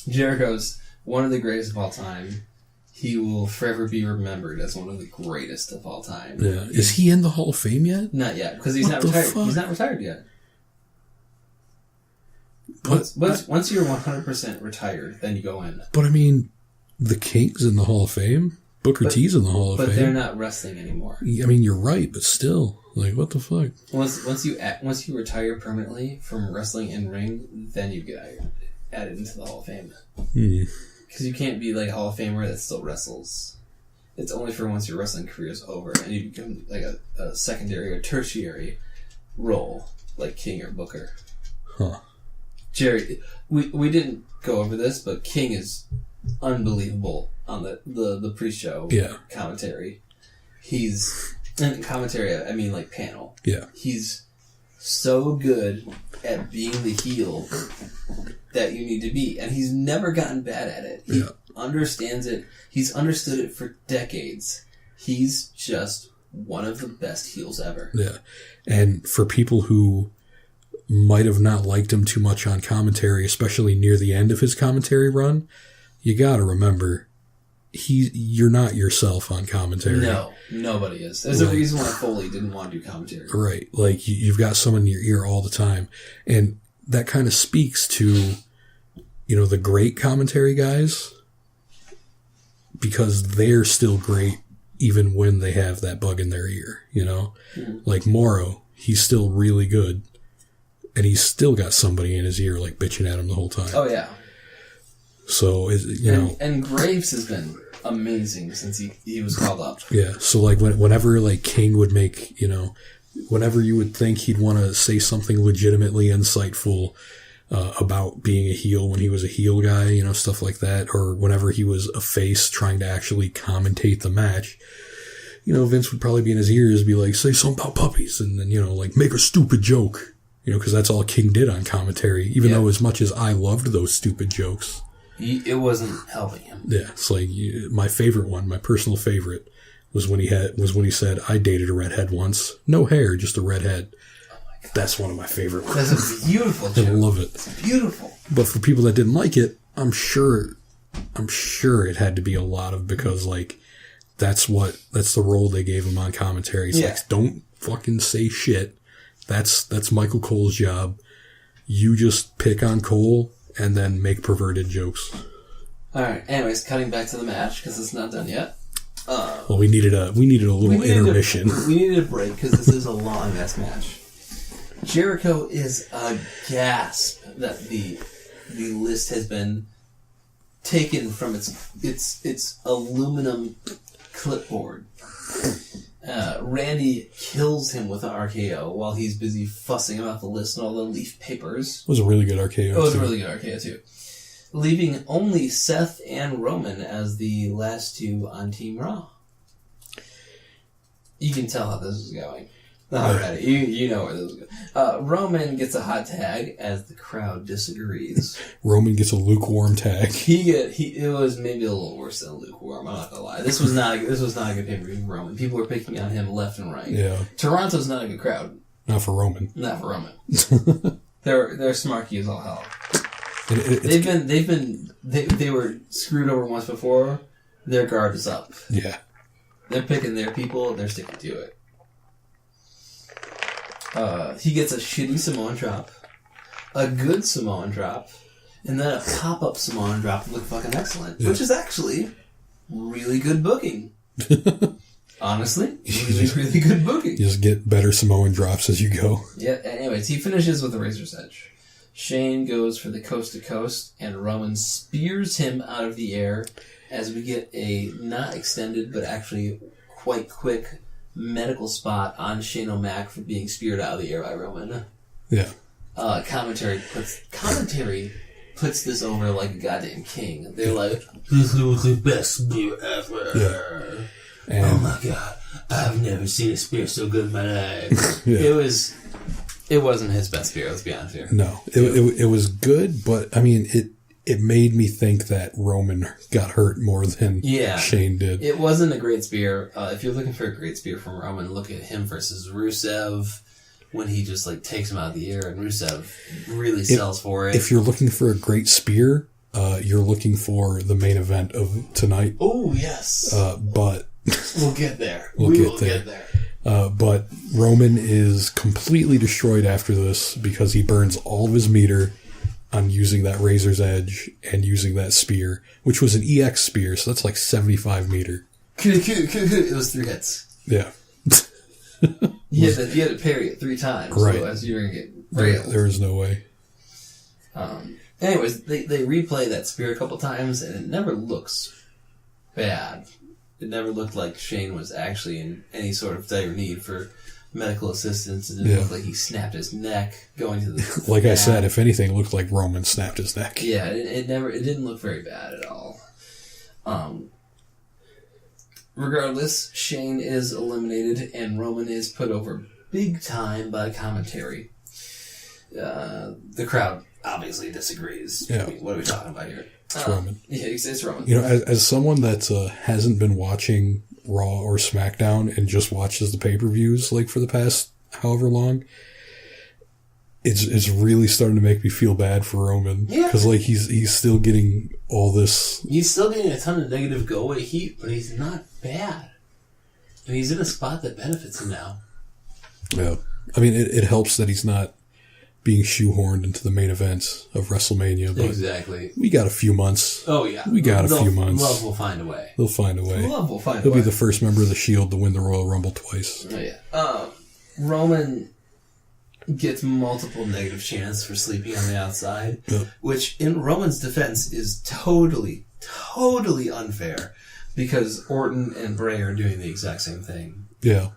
Jericho's one of the greatest of all time. He will forever be remembered as one of the greatest of all time. Yeah. Is he in the Hall of Fame yet? Not yet, because he's not retired. Fuck? He's not retired yet. Once you're 100% retired, then you go in. But I mean, the King's in the Hall of Fame. Booker T's in the Hall of Fame. But they're not wrestling anymore. I mean, you're right, but still, like, what the fuck? Once you retire permanently from wrestling in ring, then you get added into the Hall of Fame. Because you can't be like a Hall of Famer that still wrestles. It's only for once your wrestling career is over and you become like a secondary or tertiary role, like King or Booker. Huh. Jerry, we didn't go over this, but King is unbelievable on the pre-show commentary. And commentary, I mean like panel. Yeah. He's so good at being the heel that you need to be. And he's never gotten bad at it. He understands it. He's understood it for decades. He's just one of the best heels ever. Yeah. And for people who might have not liked him too much on commentary, especially near the end of his commentary run, you gotta remember, you're not yourself on commentary. No, nobody is. There's a reason why Foley didn't want to do commentary. Right. Like, you've got someone in your ear all the time. And that kind of speaks to, the great commentary guys, because they're still great even when they have that bug in their ear, Like Morrow, he's still really good. And he's still got somebody in his ear, like, bitching at him the whole time. Oh, yeah. So, And Graves has been amazing since he was called up. Yeah, so, like, whenever, like, King would make, whenever you would think he'd want to say something legitimately insightful about being a heel when he was a heel guy, stuff like that, or whenever he was a face trying to actually commentate the match, Vince would probably be in his ears, be like, say something about puppies, and then, like, make a stupid joke. Because that's all King did on commentary, even though as much as I loved those stupid jokes. It wasn't helping him. Yeah, it's like my favorite one, my personal favorite, was when he said, "I dated a redhead once, no hair, just a redhead." Oh my God. That's one of my favorite ones. That's a beautiful joke. I love it. It's beautiful. But for people that didn't like it, I'm sure it had to be a lot of, because like that's the role they gave him on commentary. It's like, don't fucking say shit. That's Michael Cole's job. You just pick on Cole and then make perverted jokes. Alright, anyways, cutting back to the match, because it's not done yet. Well, we needed a little intermission. We needed a break, because this is a long-ass match. Jericho is aghast that the list has been taken from its aluminum clipboard. Randy kills him with an RKO while he's busy fussing about the list and all the leaf papers. It was a really good RKO. It was a really good RKO, too. Leaving only Seth and Roman as the last two on Team Raw. You can tell how this is going. Alright, you know where this is going. Roman gets a hot tag as the crowd disagrees. Roman gets a lukewarm tag. It was maybe a little worse than a lukewarm, I'm not gonna lie. This was not a good pay-per-view for Roman. People were picking on him left and right. Yeah. Toronto's not a good crowd. Not for Roman. Not for Roman. They're smarky as all hell. They were screwed over once before. Their guard is up. Yeah. They're picking their people and they're sticking to it. He gets a shitty Samoan drop, a good Samoan drop, and then a pop-up Samoan drop that looked fucking excellent, which is actually really good booking. Honestly, really good booking. You just get better Samoan drops as you go. Yeah, anyways, he finishes with a Razor's Edge. Shane goes for the coast to coast, and Roman spears him out of the air as we get a not extended, but actually quite quick medical spot on Shane O'Mac for being speared out of the air by Roman. Yeah. Commentary puts this over like a goddamn king. They're like, this was the best spear ever. Yeah. And oh my god, I've never seen a spear so good in my life. Yeah. It wasn't his best spear, let's be honest here. No, it was good, but I mean, it made me think that Roman got hurt more than Shane did. It wasn't a great spear. If you're looking for a great spear from Roman, look at him versus Rusev when he just like takes him out of the air, and Rusev really sells for it. If you're looking for a great spear, you're looking for the main event of tonight. Oh yes, but we'll get there. We will get there. But Roman is completely destroyed after this because he burns all of his meter on using that Razor's Edge and using that spear, which was an EX spear, so that's like 75 meter. It was 3 hits. Yeah. You had to parry it 3 times, right. So as you were going to get railed. There is no way. Anyways, they replay that spear a couple times, and it never looks bad. It never looked like Shane was actually in any sort of dire need for medical assistance. It didn't look like he snapped his neck going to the like I said, if anything, it looked like Roman snapped his neck. Yeah, it didn't look very bad at all. Regardless, Shane is eliminated and Roman is put over big time by commentary. The crowd obviously disagrees. Yeah. I mean, what are we talking about here? It's Roman. Yeah, it's Roman. You know, as someone that hasn't been watching Raw or SmackDown and just watches the pay-per-views like for the past however long, it's really starting to make me feel bad for Roman because like he's still getting all this. He's still getting a ton of negative go-away heat, but he's not bad, and he's in a spot that benefits him now. Yeah, I mean it helps that he's not being shoehorned into the main event of WrestleMania. But exactly. We got a few months. Oh, yeah. We got a few months. Love will find a way. They'll find a way. Love will find a way. He'll be the first member of the Shield to win the Royal Rumble twice. Oh, yeah. Roman gets multiple negative chants for sleeping on the outside, which, in Roman's defense, is totally, totally unfair because Orton and Bray are doing the exact same thing. Yeah.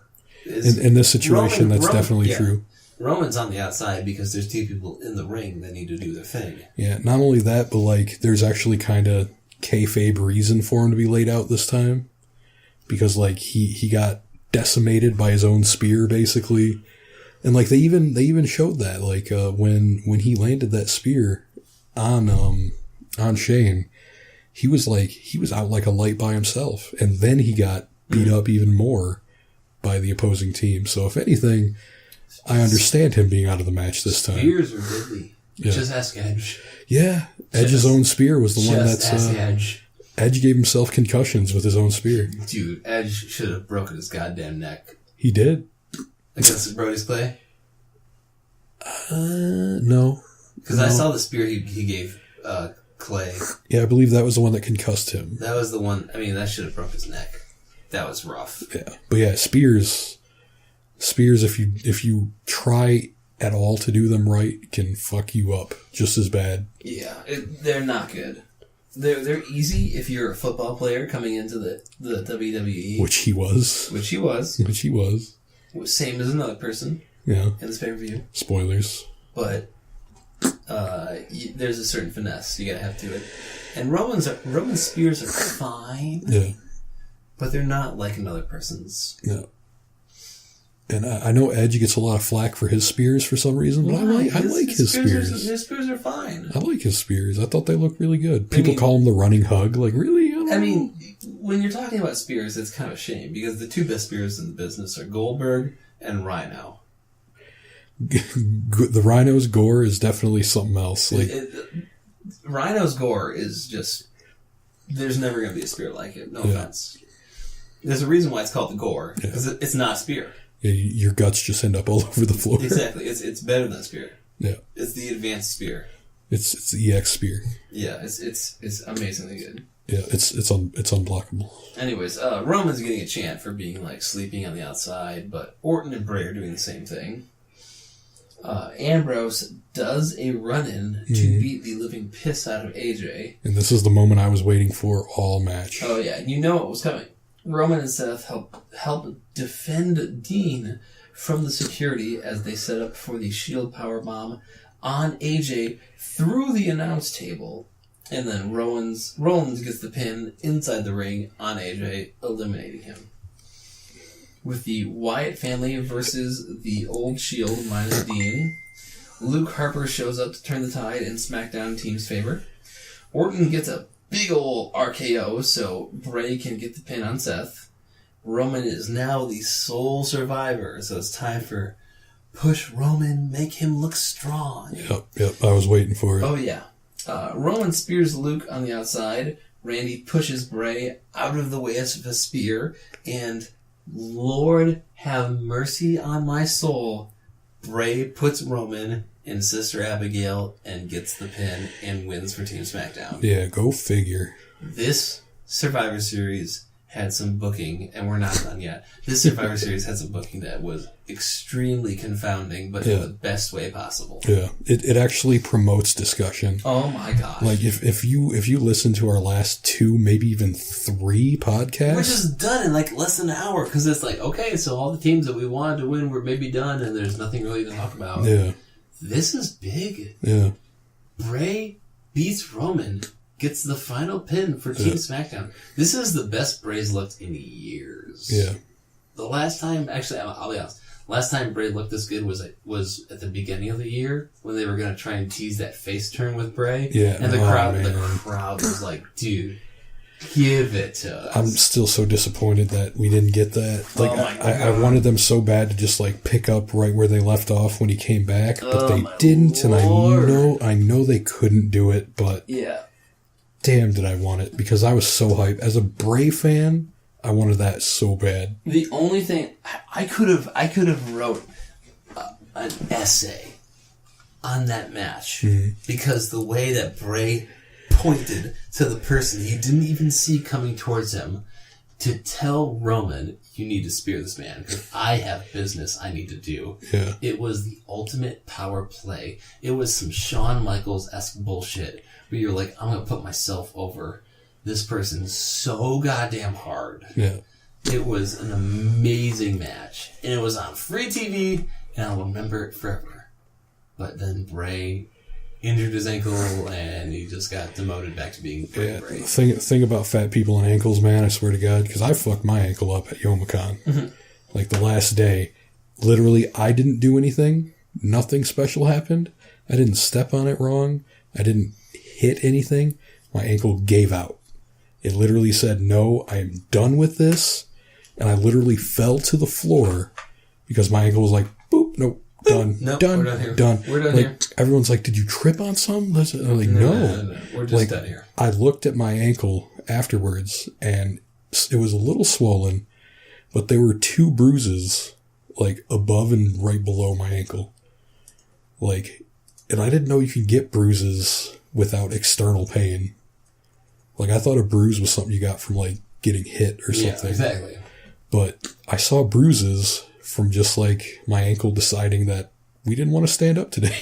In this situation, Roman, definitely true. Roman's on the outside because there's 2 people in the ring that need to do their thing. Yeah, not only that, but like there's actually kind of kayfabe reason for him to be laid out this time. Because like he got decimated by his own spear basically. And like they even showed that like when he landed that spear on Shane, he was out like a light by himself. And then he got beat up even more by the opposing team. So if anything, I understand him being out of the match this time. Spears are deadly. Yeah. Just ask Edge. Yeah, Edge's own spear was the one that's... Ask Edge. Edge gave himself concussions with his own spear. Dude, Edge should have broken his goddamn neck. He did. Against Brodus Clay? No. Because I saw the spear he gave Clay. Yeah, I believe that was the one that concussed him. That was the one... I mean, that should have broke his neck. That was rough. Yeah, but yeah, spears, if you try at all to do them right, can fuck you up just as bad. Yeah, they're not good. They're easy if you're a football player coming into the WWE. Which he was. Same as another person. Yeah. In this pay-per-view. Spoilers. But there's a certain finesse you gotta have to it. And Roman's spears are fine. Yeah. But they're not like another person's. Yeah. And I know Edge gets a lot of flack for his spears for some reason, but I like his spears. His spears are fine. I like his spears. I thought they looked really good. People call him the running hug. Like, really? I mean, when you're talking about spears, it's kind of a shame because the 2 best spears in the business are Goldberg and Rhino. The Rhino's gore is definitely something else. Like Rhino's gore is just... There's never going to be a spear like it. No offense. There's a reason why it's called the gore. Because it's not a spear. Yeah, your guts just end up all over the floor. Exactly. It's better than a spear. Yeah. It's the advanced spear. It's the EX spear. Yeah, it's amazingly good. Yeah, it's unblockable. Anyways, Roman's getting a chant for being like sleeping on the outside, but Orton and Bray are doing the same thing. Ambrose does a run-in to beat the living piss out of AJ. And this is the moment I was waiting for all match. Oh yeah, you know it was coming. Roman and Seth help defend Dean from the security as they set up for the Shield powerbomb on AJ through the announce table. And then Rollins gets the pin inside the ring on AJ, eliminating him. With the Wyatt family versus the old Shield minus Dean, Luke Harper shows up to turn the tide in SmackDown team's favor. Orton gets a big ol' RKO so Bray can get the pin on Seth. Roman is now the sole survivor, so it's time for push Roman, make him look strong. Yep, I was waiting for it. Oh yeah. Roman spears Luke on the outside. Randy pushes Bray out of the way of a spear, and Lord have mercy on my soul, Bray puts Roman in Sister Abigail and gets the pin and wins for Team SmackDown. Yeah, go figure. This Survivor Series had some booking, and we're not done yet. This Survivor Series had some booking that was extremely confounding, but in the best way possible. Yeah, it actually promotes discussion. Oh my gosh! Like if you listen to our last 2, maybe even 3 podcasts, we're just done in like less than an hour because it's like, okay, so all the teams that we wanted to win were maybe done, and there's nothing really to talk about. Yeah, this is big. Yeah, Bray beats Roman. Gets the final pin for Team SmackDown. This is the best Bray's looked in years. Yeah. The last time, actually, I'll be honest. Last time Bray looked this good was at the beginning of the year when they were going to try and tease that face turn with Bray. Yeah. And the crowd was like, dude, give it to us. I'm still so disappointed that we didn't get that. Like, I wanted them so bad to just like pick up right where they left off when he came back, but they didn't, Lord. and I know they couldn't do it, but yeah. Damn, did I want it, because I was so hyped. As a Bray fan, I wanted that so bad. The only thing I could have wrote an essay on that match because the way that Bray pointed to the person he didn't even see coming towards him to tell Roman, you need to spear this man because I have business I need to do. Yeah. It was the ultimate power play. It was some Shawn Michaels-esque bullshit where you're like, I'm going to put myself over this person so goddamn hard. Yeah. It was an amazing match. And it was on free TV, and I'll remember it forever. But then Bray injured his ankle, and he just got demoted back to being Bray. Thing about fat people and ankles, man, I swear to God, because I fucked my ankle up at Youmacon. Like the last day. Literally, I didn't do anything. Nothing special happened. I didn't step on it wrong. I didn't hit anything. My ankle gave out. It literally said, no, I am done with this. And I literally fell to the floor because my ankle was like, boop, nope, done, nope, done, we're done here. done. We're done like, here. Everyone's like, did you trip on something? I'm like, no. We're just done here. I looked at my ankle afterwards and it was a little swollen, but there were 2 bruises like above and right below my ankle. Like, and I didn't know you could get bruises without external pain. Like, I thought a bruise was something you got from, like, getting hit or something. Yeah, exactly. But I saw bruises from just, like, my ankle deciding that we didn't want to stand up today.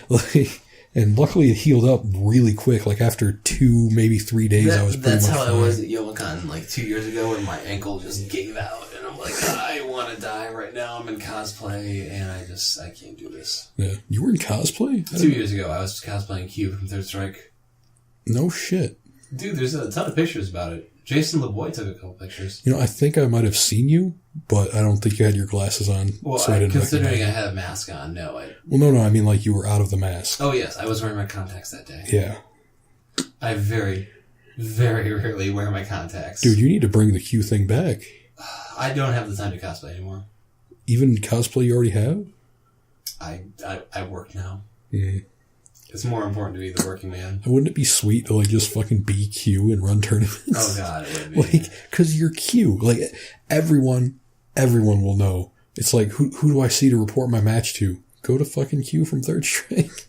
Like, and luckily it healed up really quick. Like, after 2, maybe 3 days, I was pretty much fine. That's how I was at Youmacon, like, 2 years ago when my ankle just gave out. And I'm like, I want to die right now. I'm in cosplay, and I can't do this. Yeah. You were in cosplay? 2 years ago, I was cosplaying Q from Third Strike. No shit. Dude, there's a ton of pictures about it. Jason LeBoy took a couple pictures. You know, I think I might have seen you, but I don't think you had your glasses on. Well, so I didn't considering I had a mask on, no. Well, no, I mean like you were out of the mask. Oh, yes, I was wearing my contacts that day. Yeah. I very, very rarely wear my contacts. Dude, you need to bring the Q thing back. I don't have the time to cosplay anymore. Even cosplay you already have? I work now. Mm. It's more important to be the working man. Wouldn't it be sweet to like just fucking be Q and run tournaments? Oh god, it would be. Like, cause you're Q. Like, everyone will know. It's like, who do I see to report my match to? Go to fucking Q from Third Strike.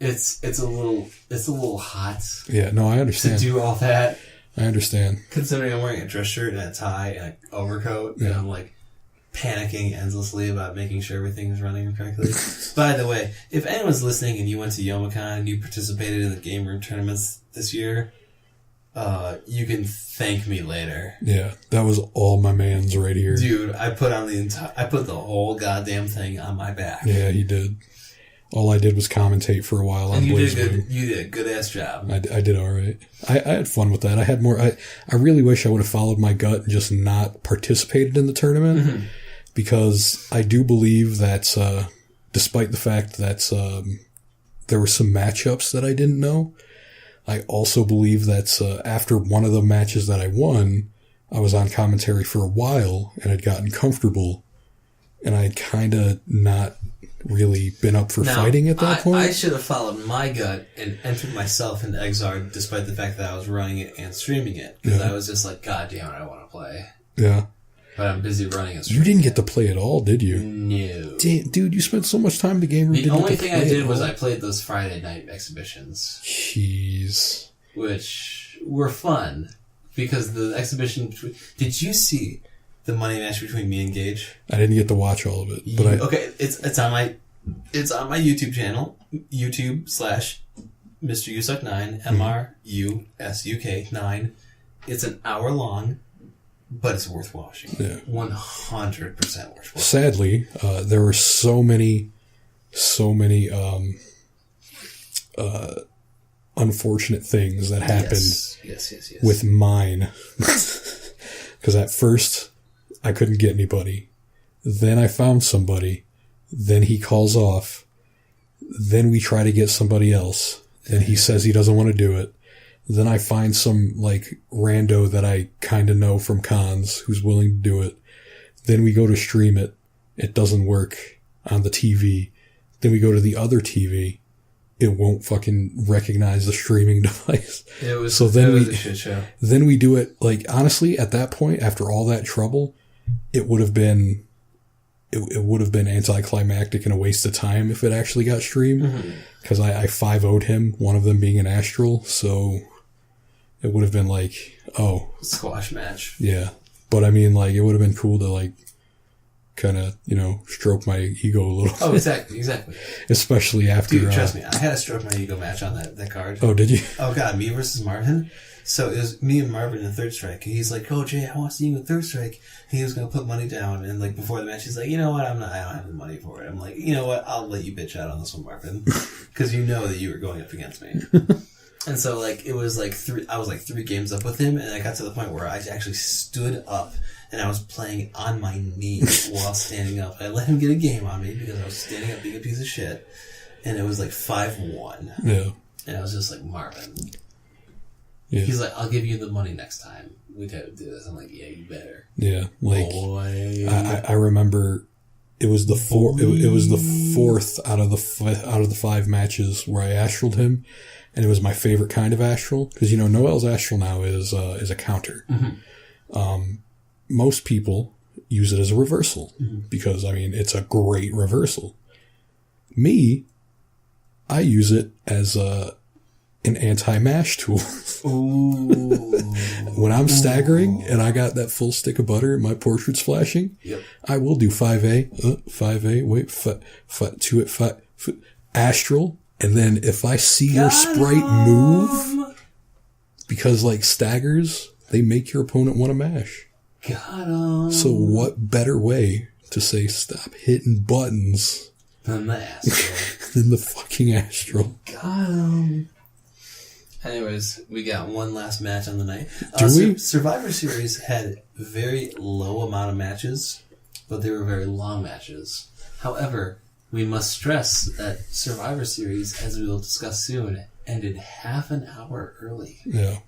It's a little hot. Yeah, no, I understand. To do all that. I understand. Considering I'm wearing a dress shirt and a tie and an overcoat, and I'm like panicking endlessly about making sure everything's running correctly. By the way, if anyone's listening and you went to YomaCon and you participated in the game room tournaments this year, you can thank me later. Yeah, that was all my man's right here. Dude, I put the whole goddamn thing on my back. Yeah, he did. All I did was commentate for a while on Blaze Wing. You did a good ass job. I did all right. I had fun with that. I had more. I really wish I would have followed my gut and just not participated in the tournament, because I do believe that, despite the fact that there were some matchups that I didn't know, I also believe that after one of the matches that I won, I was on commentary for a while and had gotten comfortable, and I had kind of not really been up for fighting at that point. I should have followed my gut and entered myself into Exard, despite the fact that I was running it and streaming it, because I was just like, God damn it, I want to play. Yeah. But I'm busy running and streaming. You didn't get to play at all, did you? No. Damn, dude, you spent so much time in the game room. The only thing I did was I played those Friday night exhibitions. Jeez. Which were fun, because the exhibition... Did you see the money match between me and Gage? I didn't get to watch all of it, but okay, it's on my YouTube channel, YouTube/MrUSuck9, MRUSUK9. It's an hour long, but it's worth watching. Yeah, 100% worth watching. Sadly, there were so many unfortunate things that happened. Yes. With mine, because at first I couldn't get anybody. Then I found somebody. Then he calls off. Then we try to get somebody else. Then he says he doesn't want to do it. Then I find some, like, rando that I kind of know from cons who's willing to do it. Then we go to stream it. It doesn't work on the TV. Then we go to the other TV. It won't fucking recognize the streaming device. It was a shit show. Then we do it, like, honestly, at that point, after all that trouble, it would have been anticlimactic and a waste of time if it actually got streamed. Because I 5-0'd him, one of them being an Astral, so it would have been like, oh. Squash match. Yeah. But I mean, like, it would have been cool to, like, kind of, stroke my ego a little bit. Oh, exactly. Especially after... Dude, trust me, I had a stroke my ego match on that card. Oh, did you? Oh, God, me versus Marvin. So it was me and Marvin in Third Strike. And he's like, oh, Jay, I want to see you in Third Strike. And he was going to put money down. And, like, before the match, he's like, you know what, I don't have the money for it. I'm like, you know what, I'll let you bitch out on this one, Marvin. Because you know that you were going up against me. And so, like, it was like I was like 3 games up with him. And I got to the point where I actually stood up. And I was playing on my knees while standing up. I let him get a game on me because I was standing up being a piece of shit. And it was like 5-1. Yeah. And I was just like, Marvin. Yeah. He's like, I'll give you the money next time we gotta do this. I'm like, yeah, you better. Yeah. Like, boy. I remember it was the fourth out of the 5 matches where I astraled him. And it was my favorite kind of astral. Because, Noel's astral now is a counter. Most people use it as a reversal because, it's a great reversal. Me, I use it as an anti-mash tool. When I'm staggering and I got that full stick of butter and my portrait's flashing, I will do 5A, wait, 5, astral, and then if I see your sprite move, because, like, staggers, they make your opponent want to mash. Got him. So what better way to say stop hitting buttons than the astral? than the fucking astral? Got him. Anyways, we got one last match on the night. Do we? Survivor Series had very low amount of matches, but they were very long matches. However, we must stress that Survivor Series, as we will discuss soon, ended half an hour early. Yeah.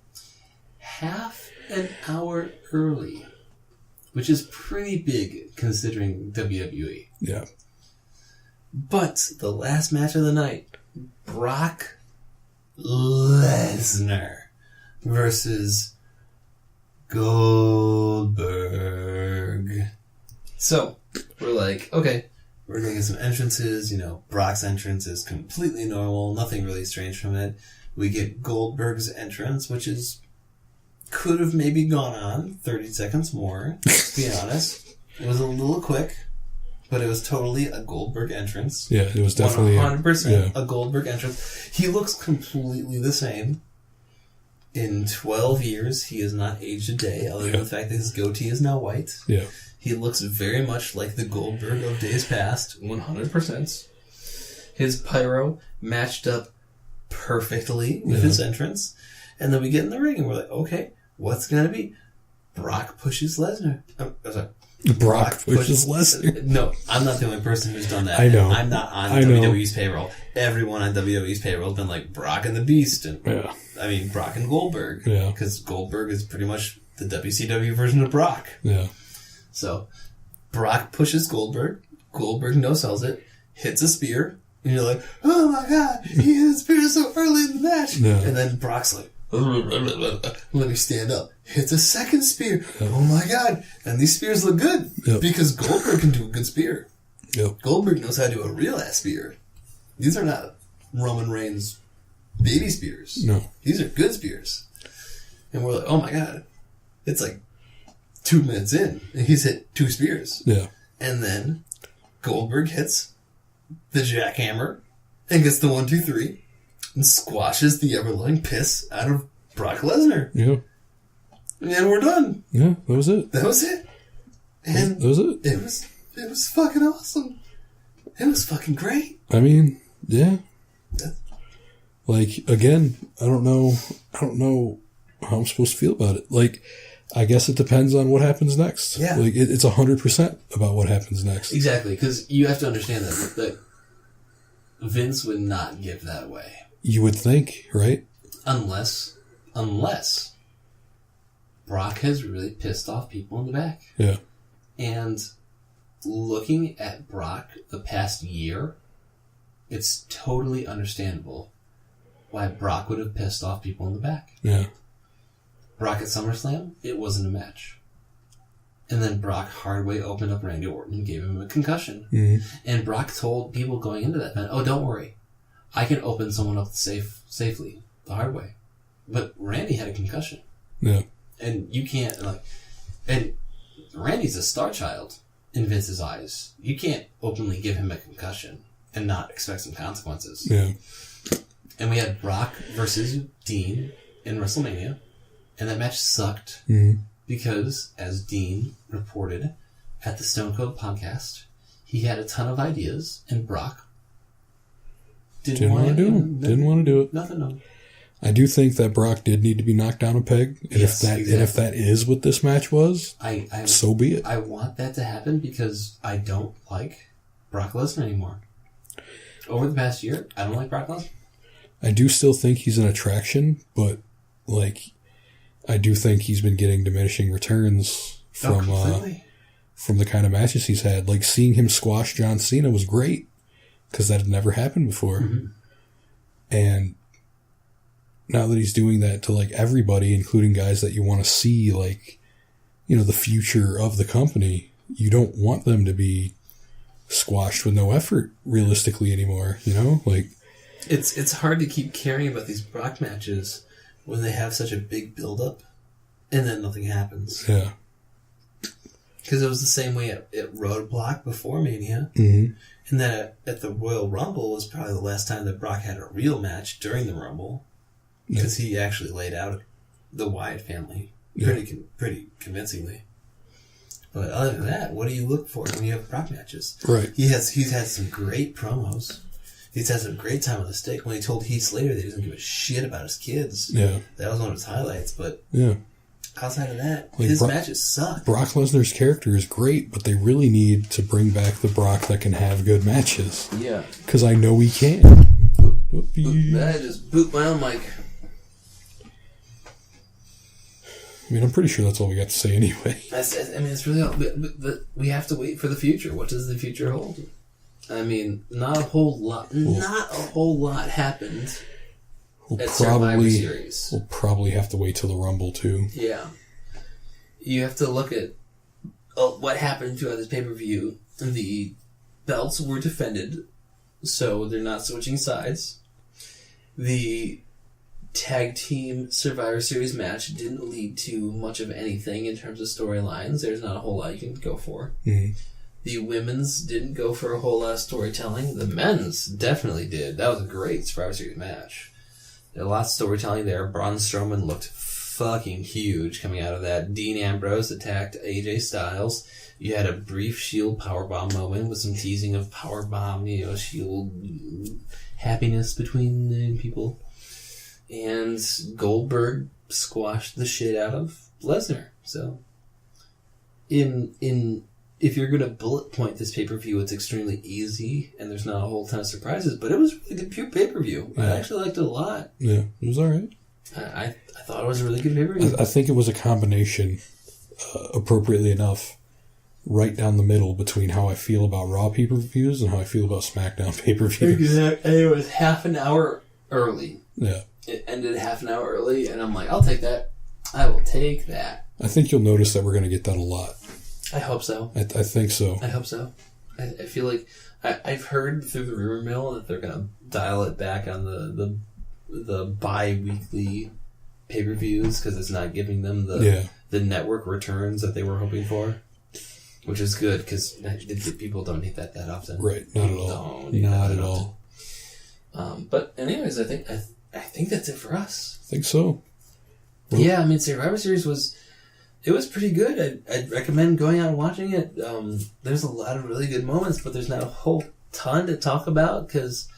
Half an hour early. Which is pretty big considering WWE. Yeah. But the last match of the night, Brock Lesnar versus Goldberg. So, we're like, okay, we're going to get some entrances. Brock's entrance is completely normal. Nothing really strange from it. We get Goldberg's entrance, which could have maybe gone on 30 seconds more, to be honest. It was a little quick, but it was totally a Goldberg entrance. Yeah, it was definitely 100% a Goldberg entrance. He looks completely the same. In 12 years, he has not aged a day, other than the fact that his goatee is now white. Yeah. He looks very much like the Goldberg of days past, 100%. His pyro matched up perfectly with his entrance. And then we get in the ring and we're like, okay, what's going to be? Brock pushes Lesnar. Brock pushes Lesnar. No, I'm not the only person who's done that. I know. I'm not on WWE's payroll. Everyone on WWE's payroll has been like Brock and the Beast. And Brock and Goldberg. Yeah. Because Goldberg is pretty much the WCW version of Brock. Yeah. So, Brock pushes Goldberg. Goldberg no-sells it. Hits a spear. And you're like, oh my god, he hit a spear so early in the match. Yeah. And then Brock's like, let me stand up. Hits a second spear. Yep. Oh my god. And these spears look good. Yep. Because Goldberg can do a good spear. Yep. Goldberg knows how to do a real ass spear. These are not Roman Reigns baby spears. No. These are good spears. And we're like, oh my god. It's like 2 minutes in, and he's hit 2 spears. Yeah. And then Goldberg hits the jackhammer and gets the 1, 2, 3 and squashes the ever-loving piss out of Brock Lesnar. Yeah. And we're done. Yeah, that was it. That was it. And that was it. It was fucking awesome. It was fucking great. I mean, yeah. Like, again, I don't know how I'm supposed to feel about it. Like, I guess it depends on what happens next. Yeah. Like, it's 100% about what happens next. Exactly, because you have to understand that Vince would not give that away. You would think, right? Unless Brock has really pissed off people in the back. Yeah. And looking at Brock the past year, it's totally understandable why Brock would have pissed off people in the back. Yeah. Brock at SummerSlam, it wasn't a match. And then Brock hardway opened up Randy Orton and gave him a concussion. Mm-hmm. And Brock told people going into that match, oh, don't worry. I can open someone up safely the hard way. But Randy had a concussion. Yeah. And you can't, and Randy's a star child in Vince's eyes. You can't openly give him a concussion and not expect some consequences. Yeah. And we had Brock versus Dean in WrestleMania. And that match sucked because, as Dean reported at the Stone Cold podcast, he had a ton of ideas, and Brock didn't want to do them. Didn't want to do it. Nothing on. I do think that Brock did need to be knocked down a peg, and if that is what this match was, so be it. I want that to happen because I don't like Brock Lesnar anymore. Over the past year, I don't like Brock Lesnar. I do still think he's an attraction, but I do think he's been getting diminishing returns from the kind of matches he's had. Like, seeing him squash John Cena was great because that had never happened before. Mm-hmm. And now that he's doing that to everybody, including guys that you want to see, the future of the company, you don't want them to be squashed with no effort realistically anymore. It's hard to keep caring about these Brock matches when they have such a big build-up, and then nothing happens. Yeah. Because it was the same way at Roadblock before Mania, and then at the Royal Rumble was probably the last time that Brock had a real match during the Rumble, because he actually laid out the Wyatt family pretty convincingly. But other than that, what do you look for when you have Brock matches? Right. He's had some great promos. He's had some great time on the stick. When he told Heath Slater that he doesn't give a shit about his kids, that was one of his highlights. But outside of that, his matches suck. Brock Lesnar's character is great, but they really need to bring back the Brock that can have good matches. Yeah. Because I know he can. I just boot my own mic. I mean, I'm pretty sure that's all we got to say anyway. It's really all. But we have to wait for the future. What does the future hold? I mean, not a whole lot happened at Survivor Series. We'll probably have to wait till the Rumble, too. Yeah. You have to look at what happened throughout this pay-per-view. The belts were defended, so they're not switching sides. The tag team Survivor Series match didn't lead to much of anything in terms of storylines. There's not a whole lot you can go for. Mm-hmm. The women's didn't go for a whole lot of storytelling. The men's definitely did. That was a great Survivor Series match. There was lots of storytelling there. Braun Strowman looked fucking huge coming out of that. Dean Ambrose attacked AJ Styles. You had a brief Shield powerbomb moment with some teasing of powerbomb, Shield happiness between the people. And Goldberg squashed the shit out of Lesnar. So, if you're going to bullet point this pay-per-view, it's extremely easy, and there's not a whole ton of surprises, but it was really good pure pay-per-view. Yeah. I actually liked it a lot. Yeah, it was alright. I thought it was a really good pay-per-view. I think it was a combination, appropriately enough, right down the middle between how I feel about Raw pay-per-views and how I feel about SmackDown pay-per-views. Exactly. It was half an hour early. Yeah. It ended half an hour early, and I'm like, I'll take that. I will take that. I think you'll notice that we're going to get that a lot. I hope so. I think so. I hope so. I feel like I've heard through the rumor mill that they're going to dial it back on the bi-weekly pay-per-views because it's not giving them the network returns that they were hoping for, which is good because people don't need that often. Right. Not at all. Not at all. But anyways, I think that's it for us. I think so. Well, yeah, I mean, Survivor Series was pretty good. I'd recommend going out and watching it. There's a lot of really good moments, but there's not a whole ton to talk about because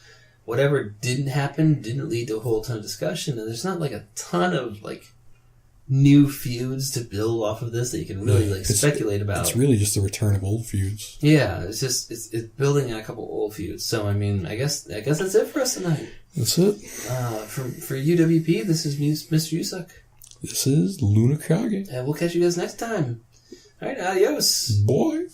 whatever didn't happen didn't lead to a whole ton of discussion, and there's not like a ton of like new feuds to build off of this that you can really speculate about. It's really just the return of old feuds. Yeah, it's building on a couple old feuds. So I mean, I guess that's it for us tonight. That's it. For UWP, this is Mr. Usuck. This is LunaKage. And we'll catch you guys next time. All right, adios. Boy.